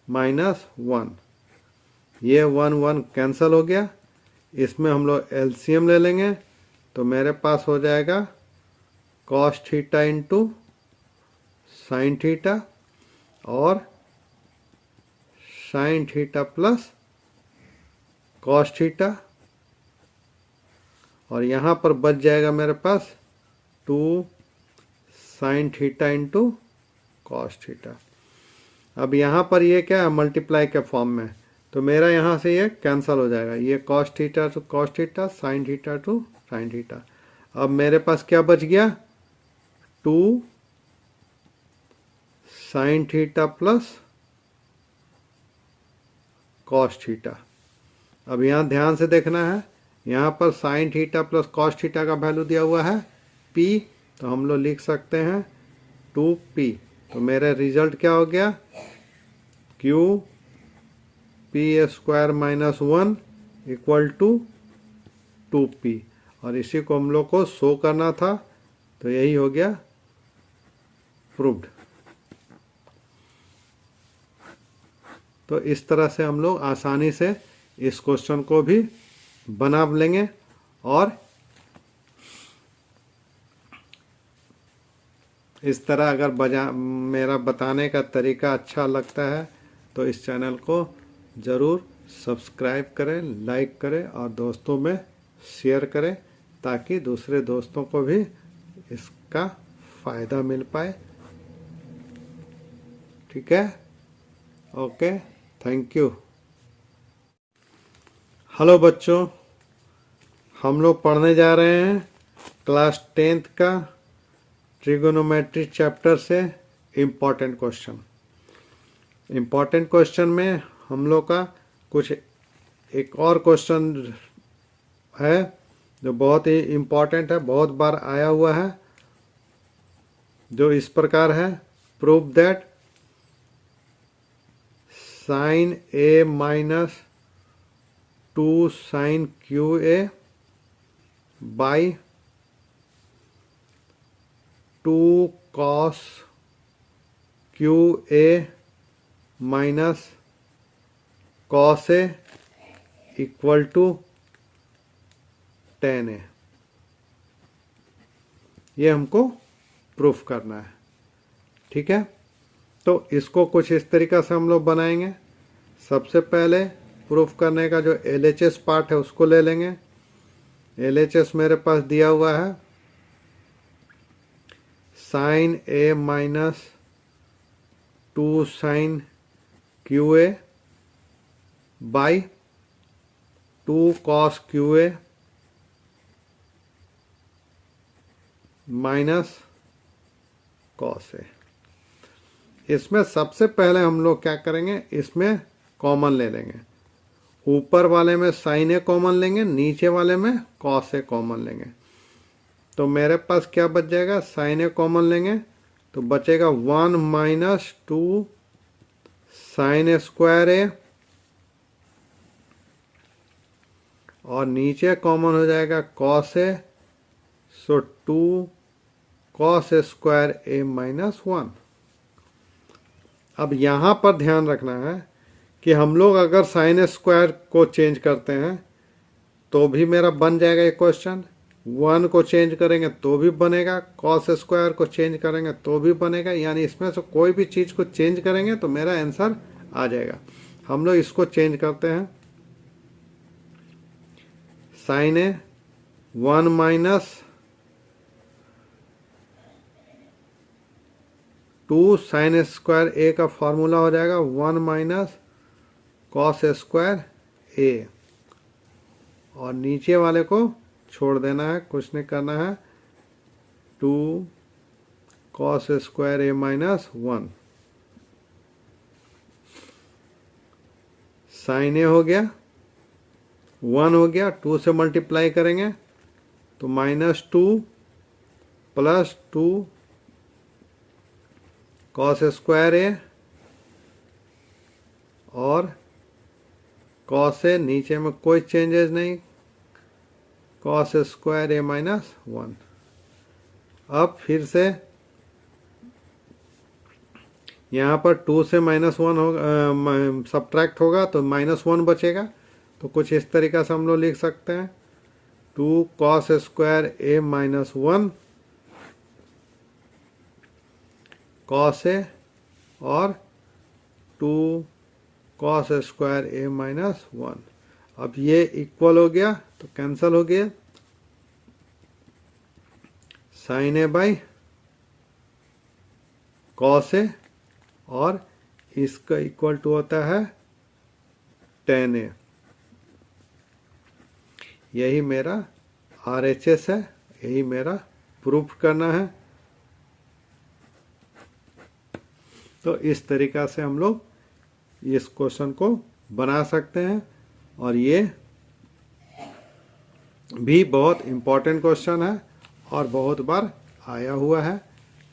-1। ये 1 कैंसिल हो गया। इसमें हम लोग एलसीएम ले लेंगे, तो मेरे पास हो जाएगा cos θ इंटू sin θ और sin θ प्लस cos θ, और यहाँ पर बच जाएगा मेरे पास 2 sin θ इंटू cos θ। अब यहाँ पर ये क्या है, मल्टीप्लाई के फॉर्म में, तो मेरा यहाँ से ये कैंसिल हो जाएगा, ये cos θ to cos θ, sin θ to sin θ। अब मेरे पास क्या बच गया, 2 sin θ प्लस cos θ। अब यहाँ ध्यान से देखना है, यहाँ पर sin θ प्लस cos θ का वैल्यू दिया हुआ है p, तो हम लोग लिख सकते हैं 2p। तो मेरा रिजल्ट क्या हो गया, q p² -1 equal to 2p, और इसी को हम लोग को शो करना था, तो यही हो गया प्रूव्ड। तो इस तरह से हम लोग आसानी से इस क्वेश्चन को भी बना लेंगे। और इस तरह अगर मेरा बताने का तरीका अच्छा लगता है तो इस चैनल को ज़रूर सब्सक्राइब करें, लाइक करें और दोस्तों में शेयर करें, ताकि दूसरे दोस्तों को भी इसका फ़ायदा मिल पाए। ठीक है, ओके, थैंक यू। हेलो बच्चों, हम लोग पढ़ने जा रहे हैं क्लास 10th का ट्रिगोनोमेट्री चैप्टर से इम्पॉर्टेंट क्वेश्चन। इम्पॉर्टेंट क्वेश्चन में हम लोग का कुछ एक और क्वेश्चन है जो बहुत ही इम्पॉर्टेंट है, बहुत बार आया हुआ है, जो इस प्रकार है, prove that sin a minus 2 sin QA by 2 cos QA minus cos A equal to tan A। ये हमको प्रूफ करना है। ठीक है, तो इसको कुछ इस तरीक़ा से हम लोग बनाएंगे। सबसे पहले प्रूफ करने का जो LHS पार्ट है उसको ले लेंगे। LHS मेरे पास दिया हुआ है sin A minus 2 sin QA by 2 cos QA minus cos A। इसमें सबसे पहले हम लोग क्या करेंगे, इसमें कॉमन ले लेंगे। ऊपर वाले में sin A कॉमन लेंगे, नीचे वाले में cos A कॉमन लेंगे। तो मेरे पास क्या बच जाएगा, sin A कॉमन लेंगे तो बचेगा 1 माइनस 2 sin स्क्वायर A, और नीचे कॉमन हो जाएगा cos A, so 2 cos square A minus 1। अब यहाँ पर ध्यान रखना है कि हम लोग अगर साइन स्क्वायर को चेंज करते हैं तो भी मेरा बन जाएगा ये क्वेश्चन, 1 को चेंज करेंगे तो भी बनेगा, कॉस स्क्वायर को चेंज करेंगे तो भी बनेगा, यानी इसमें से कोई भी चीज़ को चेंज करेंगे तो मेरा आंसर आ जाएगा। हम लोग इसको चेंज करते हैं, साइन ए 1 माइनस 2 साइन स्क्वायर ए का फॉर्मूला हो जाएगा 1 माइनस कॉस स्क्वायर ए, और नीचे वाले को छोड़ देना है, कुछ नहीं करना है, 2 कॉस स्क्वायर ए माइनस 1। साइन ए हो गया 1 हो गया, 2 से मल्टीप्लाई करेंगे तो -2 + 2 cos स्क्वायर ए और cos ए, नीचे में कोई चेंजेस नहीं, cos स्क्वायर ए -1। अब फिर से यहाँ पर 2 से -1 होगा, सब्ट्रैक्ट होगा तो -1 बचेगा। तो कुछ इस तरीक़ा से हम लोग लिख सकते हैं 2 cos स्क्वायर ए -1 cos ए और 2 cos स्क्वायर ए -1। अब ये इक्वल हो गया तो कैंसल हो गया, साइन ए बाई cos ए और इसका इक्वल टू होता है tan ए। यही मेरा RHS है, यही मेरा प्रूफ करना है। तो इस तरीक़ा से हम लोग इस क्वेश्चन को बना सकते हैं और ये भी बहुत इम्पोर्टेंट क्वेश्चन है और बहुत बार आया हुआ है।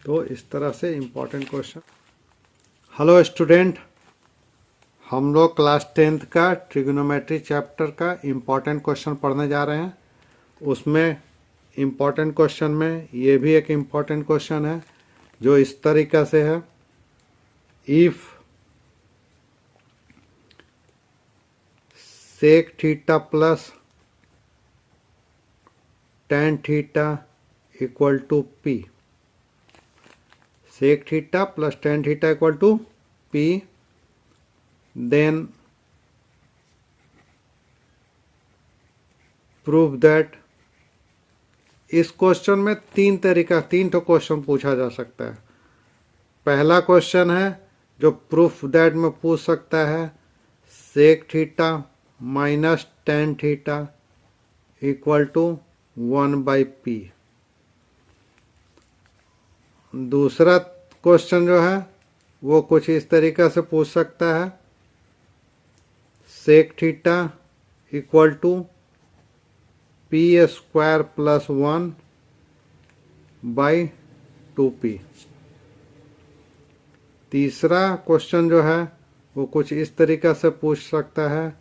तो इस तरह से इम्पोर्टेंट क्वेश्चन। हेलो स्टूडेंट, हम लोग क्लास 10th का ट्रिग्नोमेट्री चैप्टर का इम्पोर्टेंट क्वेश्चन पढ़ने जा रहे हैं। उसमें इम्पोर्टेंट क्वेश्चन में ये भी एक इम्पोर्टेंट क्वेश्चन है जो इस तरीक़ा से है, if sec theta plus tan theta equal to P, sec theta plus tan theta equal to P, then prove that. इस क्वेश्चन में तीन तो क्वेश्चन पूछा जा सकता है। पहला क्वेश्चन है जो प्रूफ दैट में पूछ सकता है sec theta minus tan theta equal to 1/P। दूसरा क्वेश्चन जो है वो कुछ इस तरीक़ा से पूछ सकता है sec theta equal to P² + 1/2P। तीसरा क्वेश्चन जो है वो कुछ इस तरीक़ा से पूछ सकता है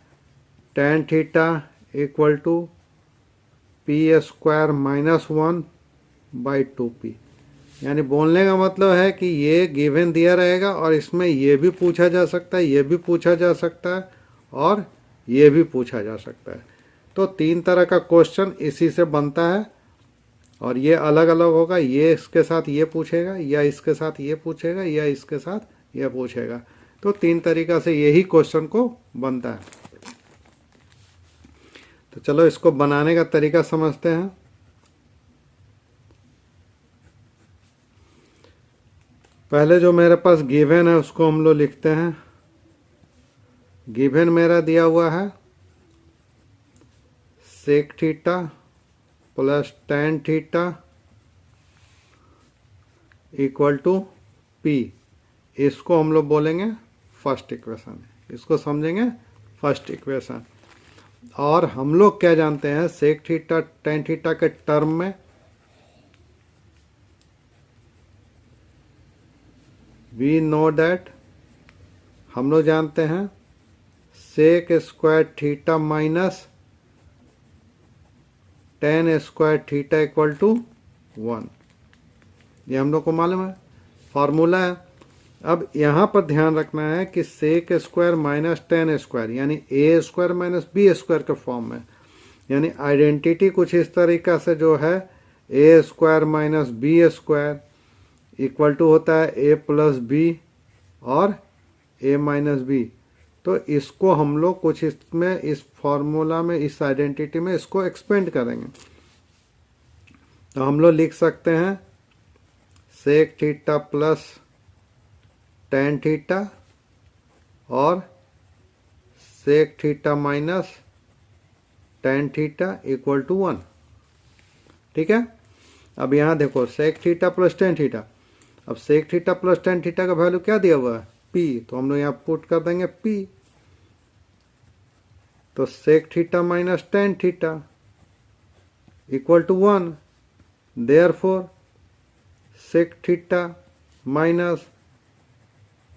tan theta equal to P² - 1/2P। यानी बोलने का मतलब है कि ये गिवन दिया रहेगा और इसमें ये भी पूछा जा सकता है, ये भी पूछा जा सकता है और ये भी पूछा जा सकता है। तो तीन तरह का क्वेश्चन इसी से बनता है और ये अलग अलग होगा, ये इसके साथ ये पूछेगा या इसके साथ ये पूछेगा या इसके साथ ये पूछेगा। तो तीन तरीक़ा से यही क्वेश्चन को बनता है। तो चलो इसको बनाने का तरीका समझते हैं। पहले जो मेरे पास गिवन है उसको हम लोग लिखते हैं। गिवन मेरा दिया हुआ है sec theta plus tan theta equal to P। इसको हम लोग बोलेंगे फर्स्ट इक्वेशन, इसको समझेंगे फर्स्ट इक्वेशन। और हम लोग क्या जानते हैं sec थीटा tan थीटा के टर्म में वी नो दैट, हम लोग जानते हैं sec square theta minus tan square theta equal to 1। ये हम लोग को मालूम है, फार्मूला है। अब यहाँ पर ध्यान रखना है कि sec square minus tan square यानी a square minus b square के फॉर्म में, यानी आइडेंटिटी कुछ इस तरीक़ा से जो है a square minus b square equal to होता है a प्लस b और a माइनस b। तो इसको हम लोग कुछ इसमें इस फॉर्मूला में इस आइडेंटिटी में इसको एक्सपेंड करेंगे। तो हम लोग लिख सकते हैं sec theta plus tan theta और sec theta minus tan theta equal to 1। ठीक है। अब यहाँ देखो sec theta plus tan theta, अब sec theta plus tan theta का वैल्यू क्या दिया हुआ है P, तो हम लोग यहाँ पुट कर देंगे P। तो sec theta minus tan theta equal to 1, therefore sec theta minus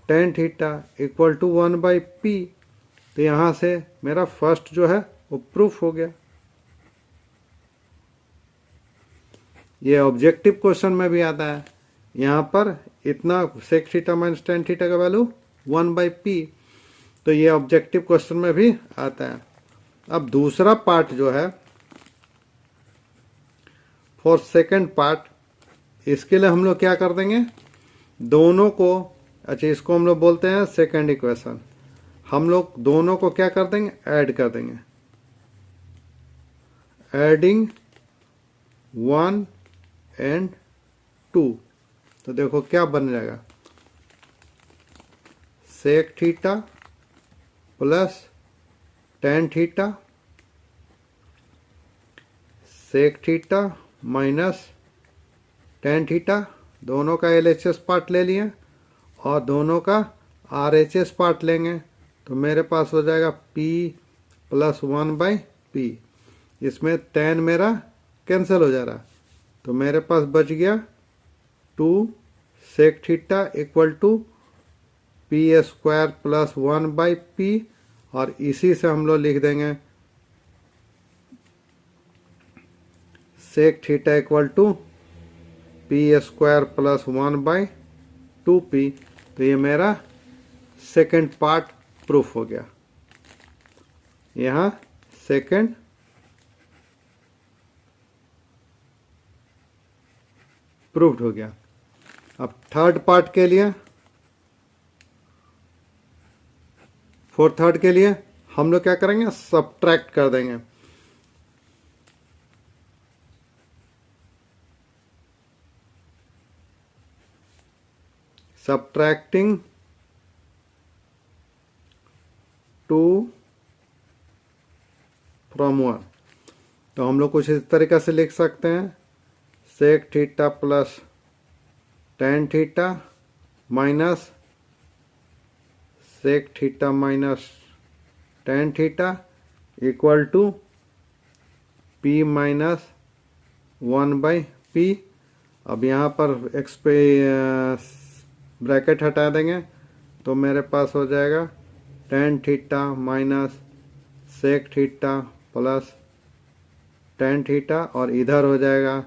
tan theta equal to 1/p। तो यहाँ से मेरा फर्स्ट जो है वो प्रूफ हो गया। ये ऑब्जेक्टिव क्वेश्चन में भी आता है, यहाँ पर इतना sec theta minus tan theta का वैल्यू 1/p, तो ये ऑब्जेक्टिव क्वेश्चन में भी आता है। अब दूसरा पार्ट जो है फॉर सेकंड पार्ट, इसके लिए हम लोग क्या कर देंगे, दोनों को, अच्छा इसको हम लोग बोलते हैं सेकंड इक्वेशन, हम लोग दोनों को क्या कर देंगे, ऐड कर देंगे, एडिंग 1 एंड 2। तो देखो क्या बन जाएगा, sec theta plus tan theta sec theta minus tan theta, दोनों का LHS पार्ट ले लिए और दोनों का RHS पार्ट लेंगे, तो मेरे पास हो जाएगा P प्लस 1/p। इसमें टेन मेरा कैंसिल हो जा रहा, तो मेरे पास बच गया 2 sec theta equal to P square plus 1/p, और इसी से हम लोग लिख देंगे sec theta equal to P square plus 1/2p। तो ये मेरा सेकंड पार्ट प्रूफ हो गया, यहाँ सेकंड प्रूव्ड हो गया। अब थर्ड पार्ट के लिए, फोर थर्ड के लिए हम लोग क्या करेंगे, सब्ट्रैक्ट कर देंगे। सब्ट्रैक्टिंग 2 फ्रॉम 1, तो हम लोग कुछ इस तरीके से लिख सकते हैं, sec theta plus tan theta minus sec theta minus tan theta equal to P minus 1/p। अब यहाँ पर x पे ब्रैकेट हटा देंगे, तो मेरे पास हो जाएगा tan theta minus sec theta plus tan theta, और इधर हो जाएगा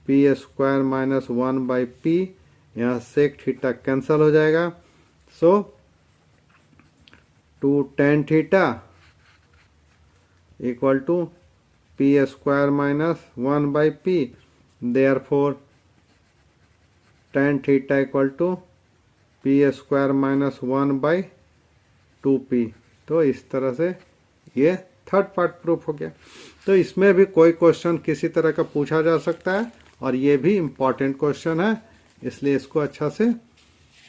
P स्क्वायर माइनस 1/p, यहाँ सेक थीटा कैंसिल हो जाएगा, so 2 tan theta equal to P square minus 1/p, therefore tan theta equal to P square minus 1/2p। तो इस तरह से ये थर्ड पार्ट प्रूफ हो गया। तो इसमें भी कोई क्वेश्चन किसी तरह का पूछा जा सकता है, और ये भी इम्पॉर्टेंट क्वेश्चन है, इसलिए इसको अच्छा से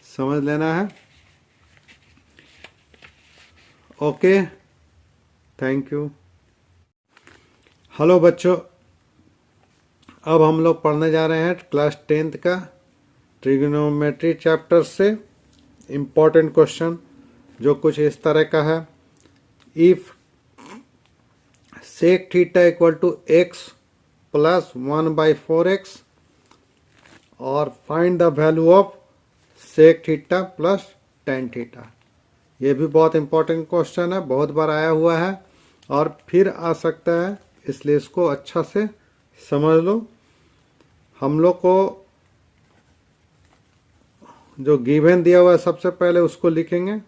समझ लेना है। Okay, thank you. हेलो बच्चों, अब हम लोग पढ़ने जा रहे हैं क्लास 10th का ट्रिग्नोमेट्री चैप्टर से इम्पॉर्टेंट क्वेश्चन, जो कुछ इस तरह का है, if sec theta equal to x plus 1/4x, और find the value of sec theta plus tan theta. ये भी बहुत इंपॉर्टेंट क्वेश्चन है, बहुत बार आया हुआ है और फिर आ सकता है, इसलिए इसको अच्छा से समझ लो। हम लोग को जो गिवन दिया हुआ है सबसे पहले उसको लिखेंगे।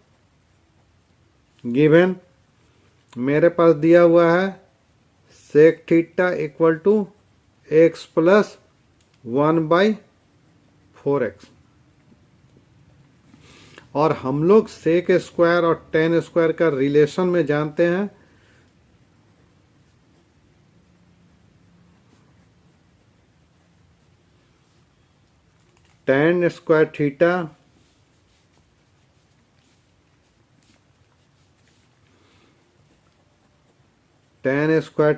गिवन मेरे पास दिया हुआ है sec theta equal to x plus 1/4x, और हम लोग सेक स्क्वायर और टेन स्क्वायर का रिलेशन में जानते हैं। Tan square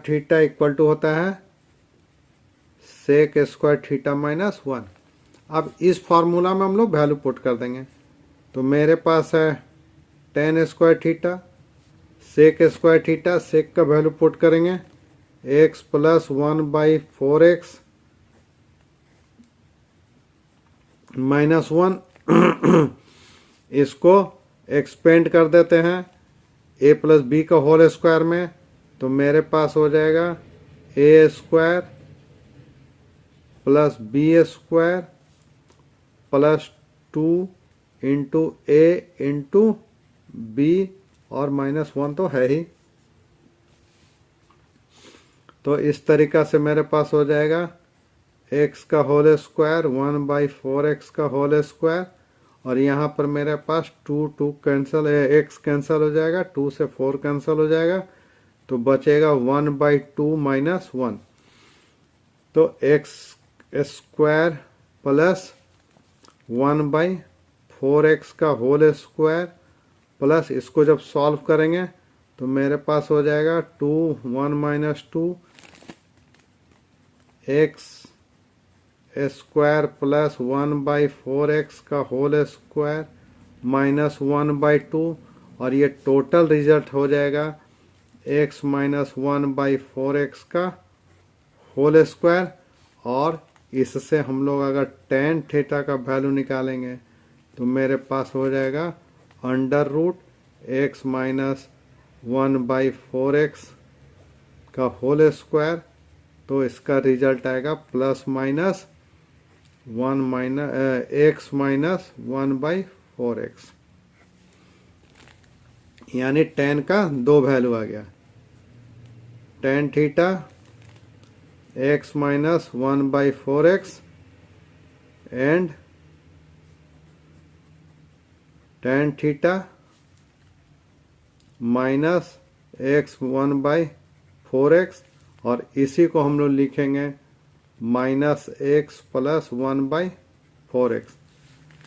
theta equal to होता है सेक स्क्वायर थीटा माइनस 1। अब इस फॉर्मूला में हम लोग वैल्यू पुट कर देंगे, तो मेरे पास है tan square theta sec square theta, sec का वैल्यू पुट करेंगे एक्स प्लस 1/4x माइनस 1 इसको एक्सपेंड कर देते हैं a प्लस बी का होल स्क्वायर में, तो मेरे पास हो जाएगा ए square plus B square plus 2 into A into B और माइनस 1 तो है ही। तो इस तरीका से मेरे पास हो जाएगा x का होल स्क्वायर 1/4x का होल स्क्वायर, और यहाँ पर मेरे पास 2 कैंसिल, x कैंसिल हो जाएगा, 2 से 4 कैंसिल हो जाएगा, तो बचेगा 1/2 माइनस 1। तो x स्क्वायर प्लस 1/4x का होल स्क्वायर प्लस इसको जब सॉल्व करेंगे तो मेरे पास हो जाएगा 2 1 minus 2 x square plus 1/4x का होल स्क्वायर माइनस 1/2, और ये टोटल रिजल्ट हो जाएगा x माइनस 1/4x का होल स्क्वायर। और इससे हम लोग अगर tan थीटा का वैल्यू निकालेंगे तो मेरे पास हो जाएगा under root x minus 1/4x का होल स्क्वायर, तो इसका रिजल्ट आएगा plus minus 1 minus x minus 1/4x, यानी tan का दो वैल्यू आ गया, tan theta x minus 1/4x and tan theta minus x 1/4x, और इसी को हम लोग लिखेंगे माइनस x प्लस 1/4x।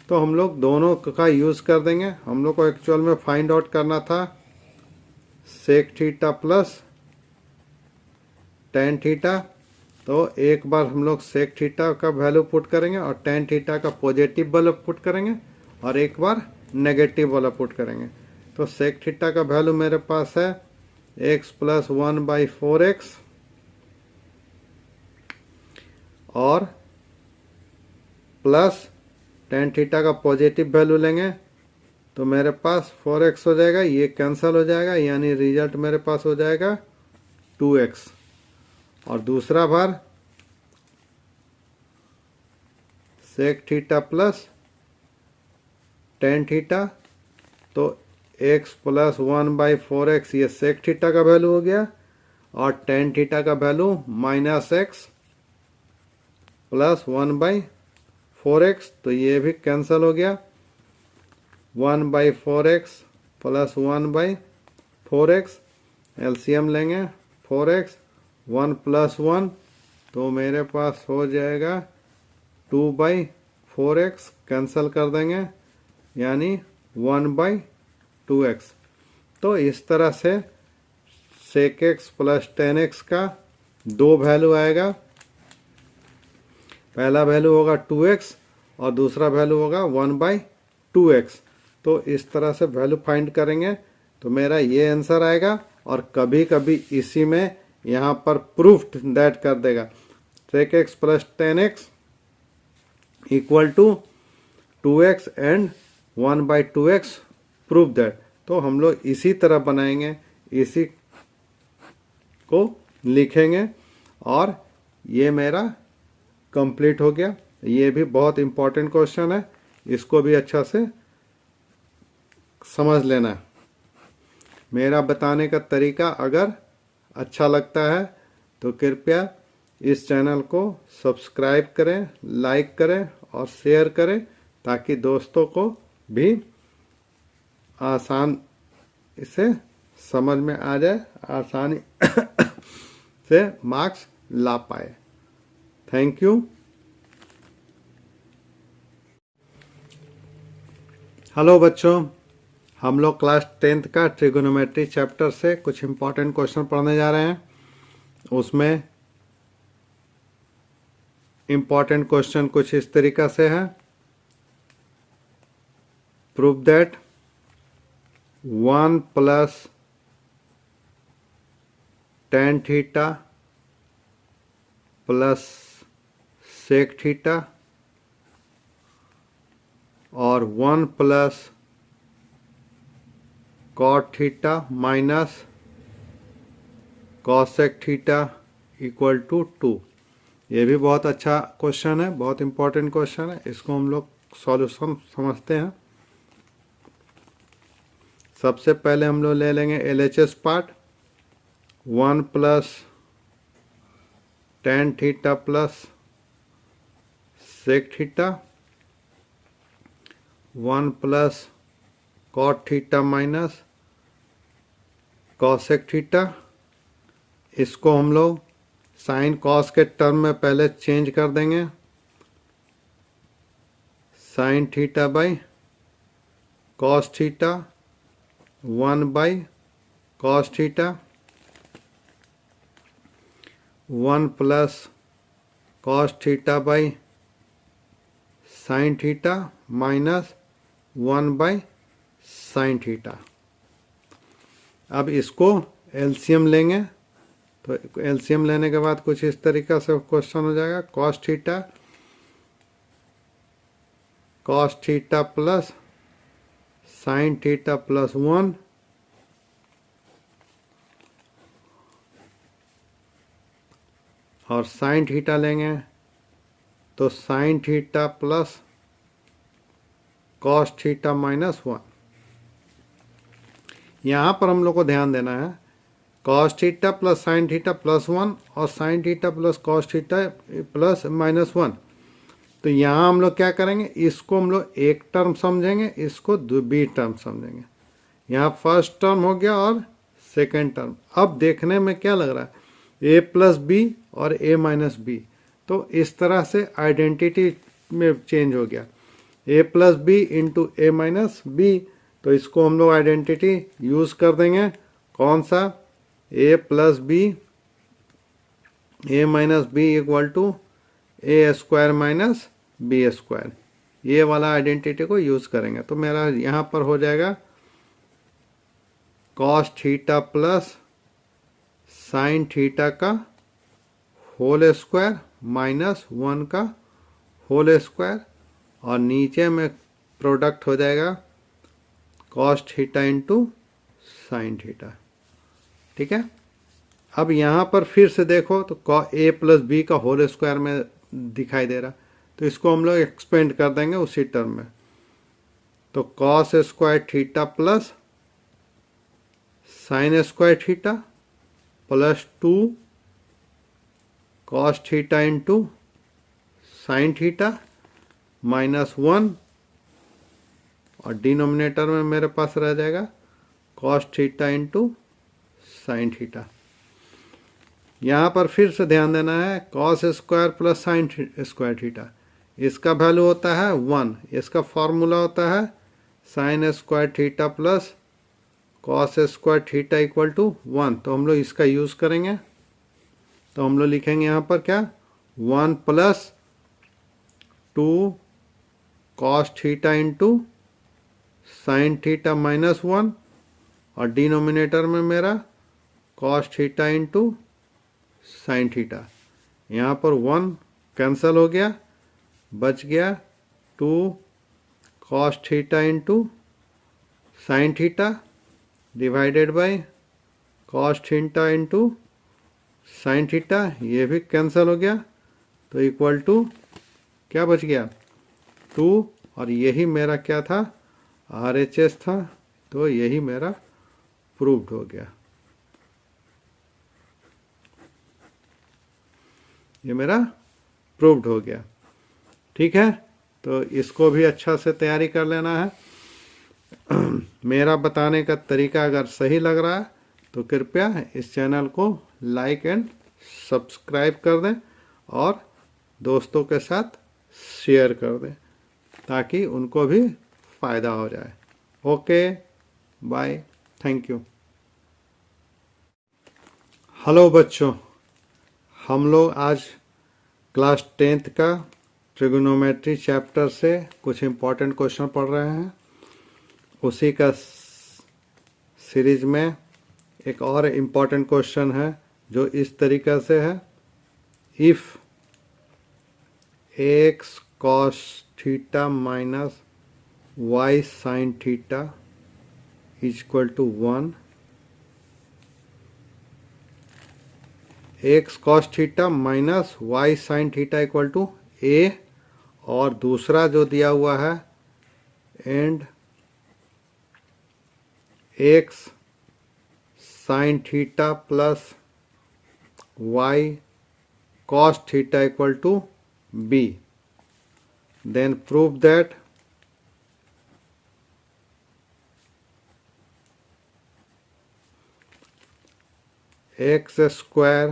तो हम लोग दोनों का यूज़ कर देंगे। हम लोग को एक्चुअल में फाइंड आउट करना था sec theta plus tan theta, तो एक बार हम लोग सेक थीटा का वैल्यू पुट करेंगे और tan थीटा का पॉजिटिव वाला पुट करेंगे, और एक बार नेगेटिव वाला पुट करेंगे। तो सेक थीटा का वैल्यू मेरे पास है x प्लस 1/4x, और प्लस tan थीटा का पॉजिटिव वैल्यू लेंगे तो मेरे पास 4x हो जाएगा, ये कैंसिल हो जाएगा, यानी रिजल्ट मेरे पास हो जाएगा 2x। और दूसरा बार sec theta plus tan theta, तो x प्लस 1/4x ये सेक थीटा का वैल्यू हो गया, और tan थीटा का value minus x plus 1/4x, तो ये भी कैंसिल हो गया, 1/4x प्लस 1/4x, एलसीएम लेंगे 4x 1 प्लस 1, तो मेरे पास हो जाएगा 2/4x, कैंसिल कर देंगे, यानी 1/2x। तो इस तरह से सेक x प्लस tan x का दो वैल्यू आएगा, पहला वैल्यू होगा 2x और दूसरा वैल्यू होगा 1/2x। तो इस तरह से वैल्यू फाइंड करेंगे तो मेरा ये आंसर आएगा। और कभी कभी इसी में यहाँ पर प्रूफ्ड दैट कर देगा, sec x plus tan x equal to 2x and 1/2x, proof that. तो हम लोग इसी तरह बनाएंगे, इसी को लिखेंगे, और ये मेरा कंप्लीट हो गया। ये भी बहुत इंपॉर्टेंट क्वेश्चन है, इसको भी अच्छा से समझ लेना। मेरा बताने का तरीका अगर अच्छा लगता है तो कृपया इस चैनल को सब्सक्राइब करें, लाइक करें और शेयर करें, ताकि दोस्तों को भी आसान इसे समझ में आ जाए, आसानी से मार्क्स ला पाए। Thank you. हेलो बच्चों, हम लोग क्लास 10th का ट्रिगोनोमेट्री चैप्टर से कुछ इम्पोर्टेंट क्वेश्चन पढ़ने जा रहे हैं। उसमें इम्पोर्टेंट क्वेश्चन कुछ इस तरीका से है, prove that 1 plus tan theta plus sec theta और 1 plus cot theta minus cosec theta equal to 2। ये भी बहुत अच्छा क्वेश्चन है, बहुत इंपॉर्टेंट क्वेश्चन है। इसको हम लोग सॉल्यूशन समझते हैं। सबसे पहले हम लोग ले लेंगे LHS part. 1 plus tan theta plus sec theta, 1 plus cot theta minus cosec theta. इसको हम लोग साइन कॉस के टर्म में पहले चेंज कर देंगे। Sine theta by cos theta, 1 by cos theta, 1 plus cos theta by sine theta minus 1 by sine theta. अब इसको एलसीएम लेंगे, तो एलसीएम लेने के बाद कुछ इस तरीका से क्वेश्चन हो जाएगा। Cos theta plus sine theta plus 1 और साइन थीटा लेंगे तो sign theta plus cos theta minus 1। यहाँ पर हम लोग को ध्यान देना है cos theta plus sine theta plus 1 और sign theta plus cos theta plus minus 1। तो यहाँ हम लोग क्या करेंगे, इसको हम लोग एक टर्म समझेंगे, इसको बी टर्म समझेंगे। यहाँ फर्स्ट टर्म हो गया और सेकेंड टर्म। अब देखने में क्या लग रहा है, ए प्लस बी और ए माइनस बी। तो इस तरह से आइडेंटिटी में चेंज हो गया, ए plus B into A minus B. तो इसको हम लोग आइडेंटिटी यूज कर देंगे, कौन सा, A plus B A minus B equal to A square minus B square. ये वाला आइडेंटिटी को यूज करेंगे। तो मेरा यहाँ पर हो जाएगा cos theta plus sine theta का होल स्क्वायर माइनस 1 का होल स्क्वायर, और नीचे में प्रोडक्ट हो जाएगा cos theta into sine theta. ठीक है। अब यहाँ पर फिर से देखो तो ए प्लस बी का होल स्क्वायर में दिखाई दे रहा, तो इसको हम लोग एक्सपेंड कर देंगे उसी टर्म में। तो cos square theta plus sine square theta plus 2 cos theta into sine theta minus 1, और डिनोमिनेटर में मेरे पास रह जाएगा cos theta into sine theta. यहाँ पर फिर से ध्यान देना है, cos square plus sine square theta, इसका वैल्यू होता है 1। इसका फॉर्मूला होता है sine square theta plus cos square theta equal to 1। तो हम लोग इसका यूज करेंगे। तो हम लोग लिखेंगे यहाँ पर क्या, 1 plus 2 cos theta into sine theta minus 1, और डिनोमिनेटर में मेरा cos theta into sine theta. यहाँ पर 1 कैंसिल हो गया, बच गया 2 cos theta into sine theta divided by cos theta into sine theta, ये भी कैंसिल हो गया। तो इक्वल टू क्या बच गया, 2, और यही मेरा क्या था, RHS था। तो यही मेरा प्रूव्ड हो गया, ये मेरा प्रूव्ड हो गया। ठीक है। तो इसको भी अच्छा से तैयारी कर लेना है। मेरा बताने का तरीका अगर सही लग रहा है तो कृपया इस चैनल को लाइक एंड सब्सक्राइब कर दें और दोस्तों के साथ शेयर कर दें ताकि उनको भी फ़ायदा हो जाए। Okay, bye, thank you. Hello बच्चों, हम लोग आज क्लास 10th का ट्रिगोनोमेट्री चैप्टर से कुछ इम्पोर्टेंट क्वेश्चन पढ़ रहे हैं। उसी का सीरीज में एक और इम्पोर्टेंट क्वेश्चन है जो इस तरीक़ा से है, if x cos theta minus y sine theta is equal to 1, x cos theta minus y sine theta equal to a, और दूसरा जो दिया हुआ है and x sine theta plus y cos theta equal to b, then prove that x square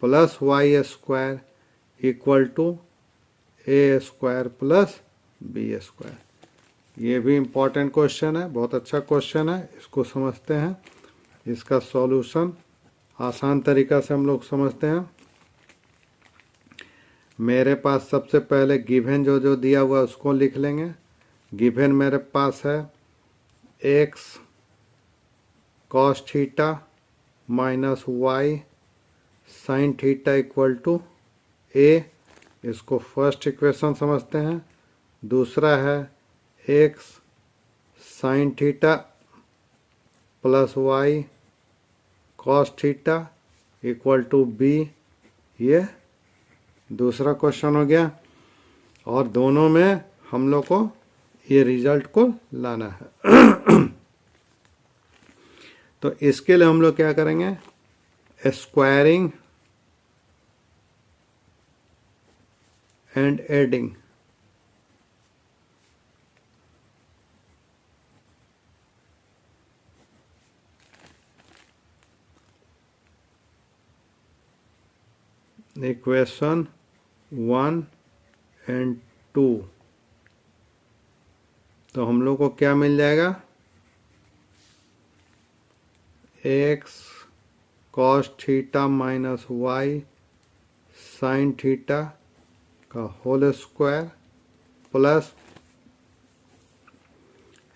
plus y square equal to A square plus B square. ये भी important question है, बहुत अच्छा क्वेश्चन है, इसको समझते हैं। इसका सॉल्यूशन आसान तरीका से हम लोग समझते हैं। मेरे पास सबसे पहले गिवन जो जो दिया हुआ है उसको लिख लेंगे। गिवन मेरे पास है x cos theta minus y sine theta equal to a, इसको फर्स्ट इक्वेशन समझते हैं। दूसरा है x sine theta plus y cos theta equal to b, ये दूसरा क्वेश्चन हो गया। और दोनों में हम लोग को ये रिजल्ट को लाना है। तो इसके लिए हम लोग क्या करेंगे, squaring and adding. Equation 1 and 2, तो हम लोग को क्या मिल जाएगा, x cos theta minus y sine theta का whole square plus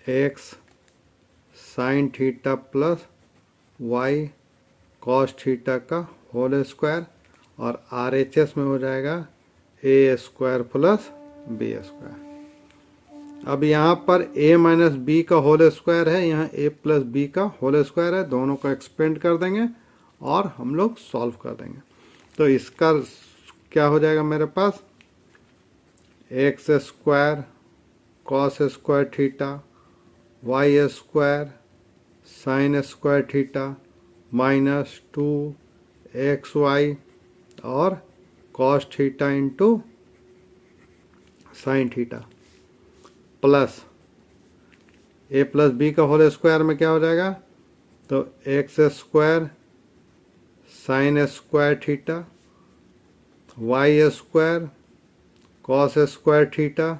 x sine theta plus y cos theta का होल स्क्वायर, और RHS में हो जाएगा ए स्क्वायर प्लस बी स्क्वायर। अब यहाँ पर a माइनस बी का होल स्क्वायर है, यहाँ a प्लस बी का होल स्क्वायर है, दोनों को एक्सपेंड कर देंगे और हम लोग सॉल्व कर देंगे। तो इसका क्या हो जाएगा मेरे पास, x square cos square theta y square sine square theta minus 2xy और cos theta into sine theta plus a plus B का होल स्क्वायर में क्या हो जाएगा, तो x square sine square theta y square cos square theta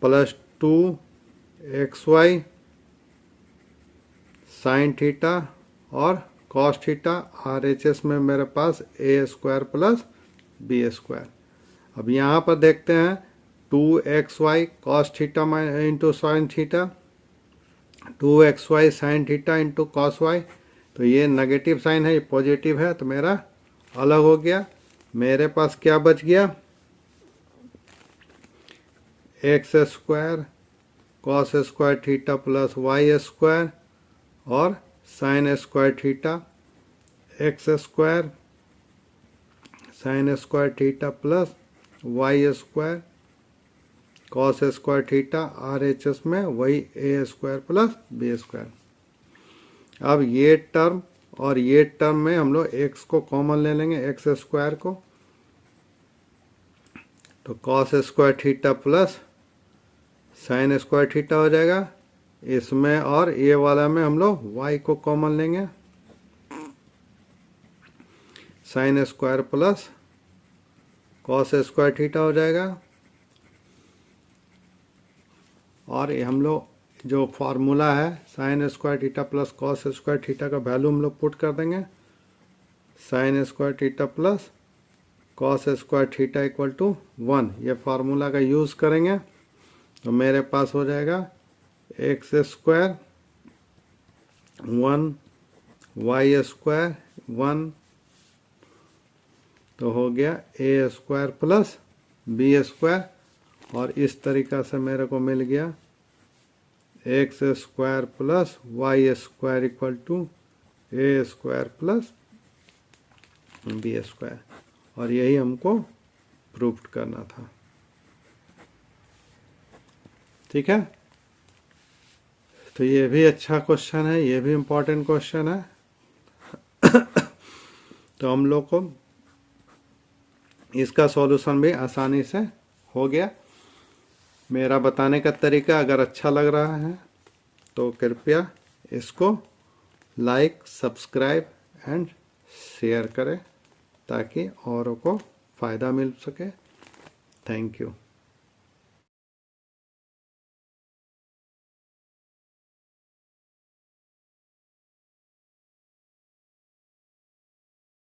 plus 2xy sine theta और cos theta, RHS में मेरे पास a square plus B square. अब यहाँ पर देखते हैं 2xy cos theta into sine theta, 2xy sine theta into cos y, तो ये नेगेटिव साइन है, ये पॉजिटिव है, तो मेरा अलग हो गया। मेरे पास क्या बच गया, x square cos square theta plus y square और sine square theta, x square sine square theta plus y square cos square theta, RHS में वही a square plus B square. अब ये टर्म और ये टर्म में हम लोग एक्स को कॉमन ले लेंगे, एक्स स्क्वायर को, तो cos square theta plus sine square theta हो जाएगा इसमें, और ये वाला में हम लोग वाई को कॉमन लेंगे, sine square plus cos square theta हो जाएगा। और ये हम लोग जो फार्मूला है sine square theta plus cos square theta का वैल्यू हम लोग पुट कर देंगे, sine square theta plus cos square theta equal to 1, ये फार्मूला का यूज़ करेंगे। तो मेरे पास हो जाएगा एक्स स्क्वायर 1 वाई स्क्वायर 1 तो हो गया ए स्क्वायर प्लस बी स्क्वायर, और इस तरीक़ा से मेरे को मिल गया x square plus y square equal to A square plus B square, और यही हमको प्रूव करना था। ठीक है, तो ये भी अच्छा क्वेश्चन है, ये भी इम्पोर्टेंट क्वेश्चन है। तो हम लोग को इसका सॉल्यूशन भी आसानी से हो गया। मेरा बताने का तरीका अगर अच्छा लग रहा है तो कृपया इसको लाइक, सब्सक्राइब एंड शेयर करें ताकि औरों को फ़ायदा मिल सके। Thank you.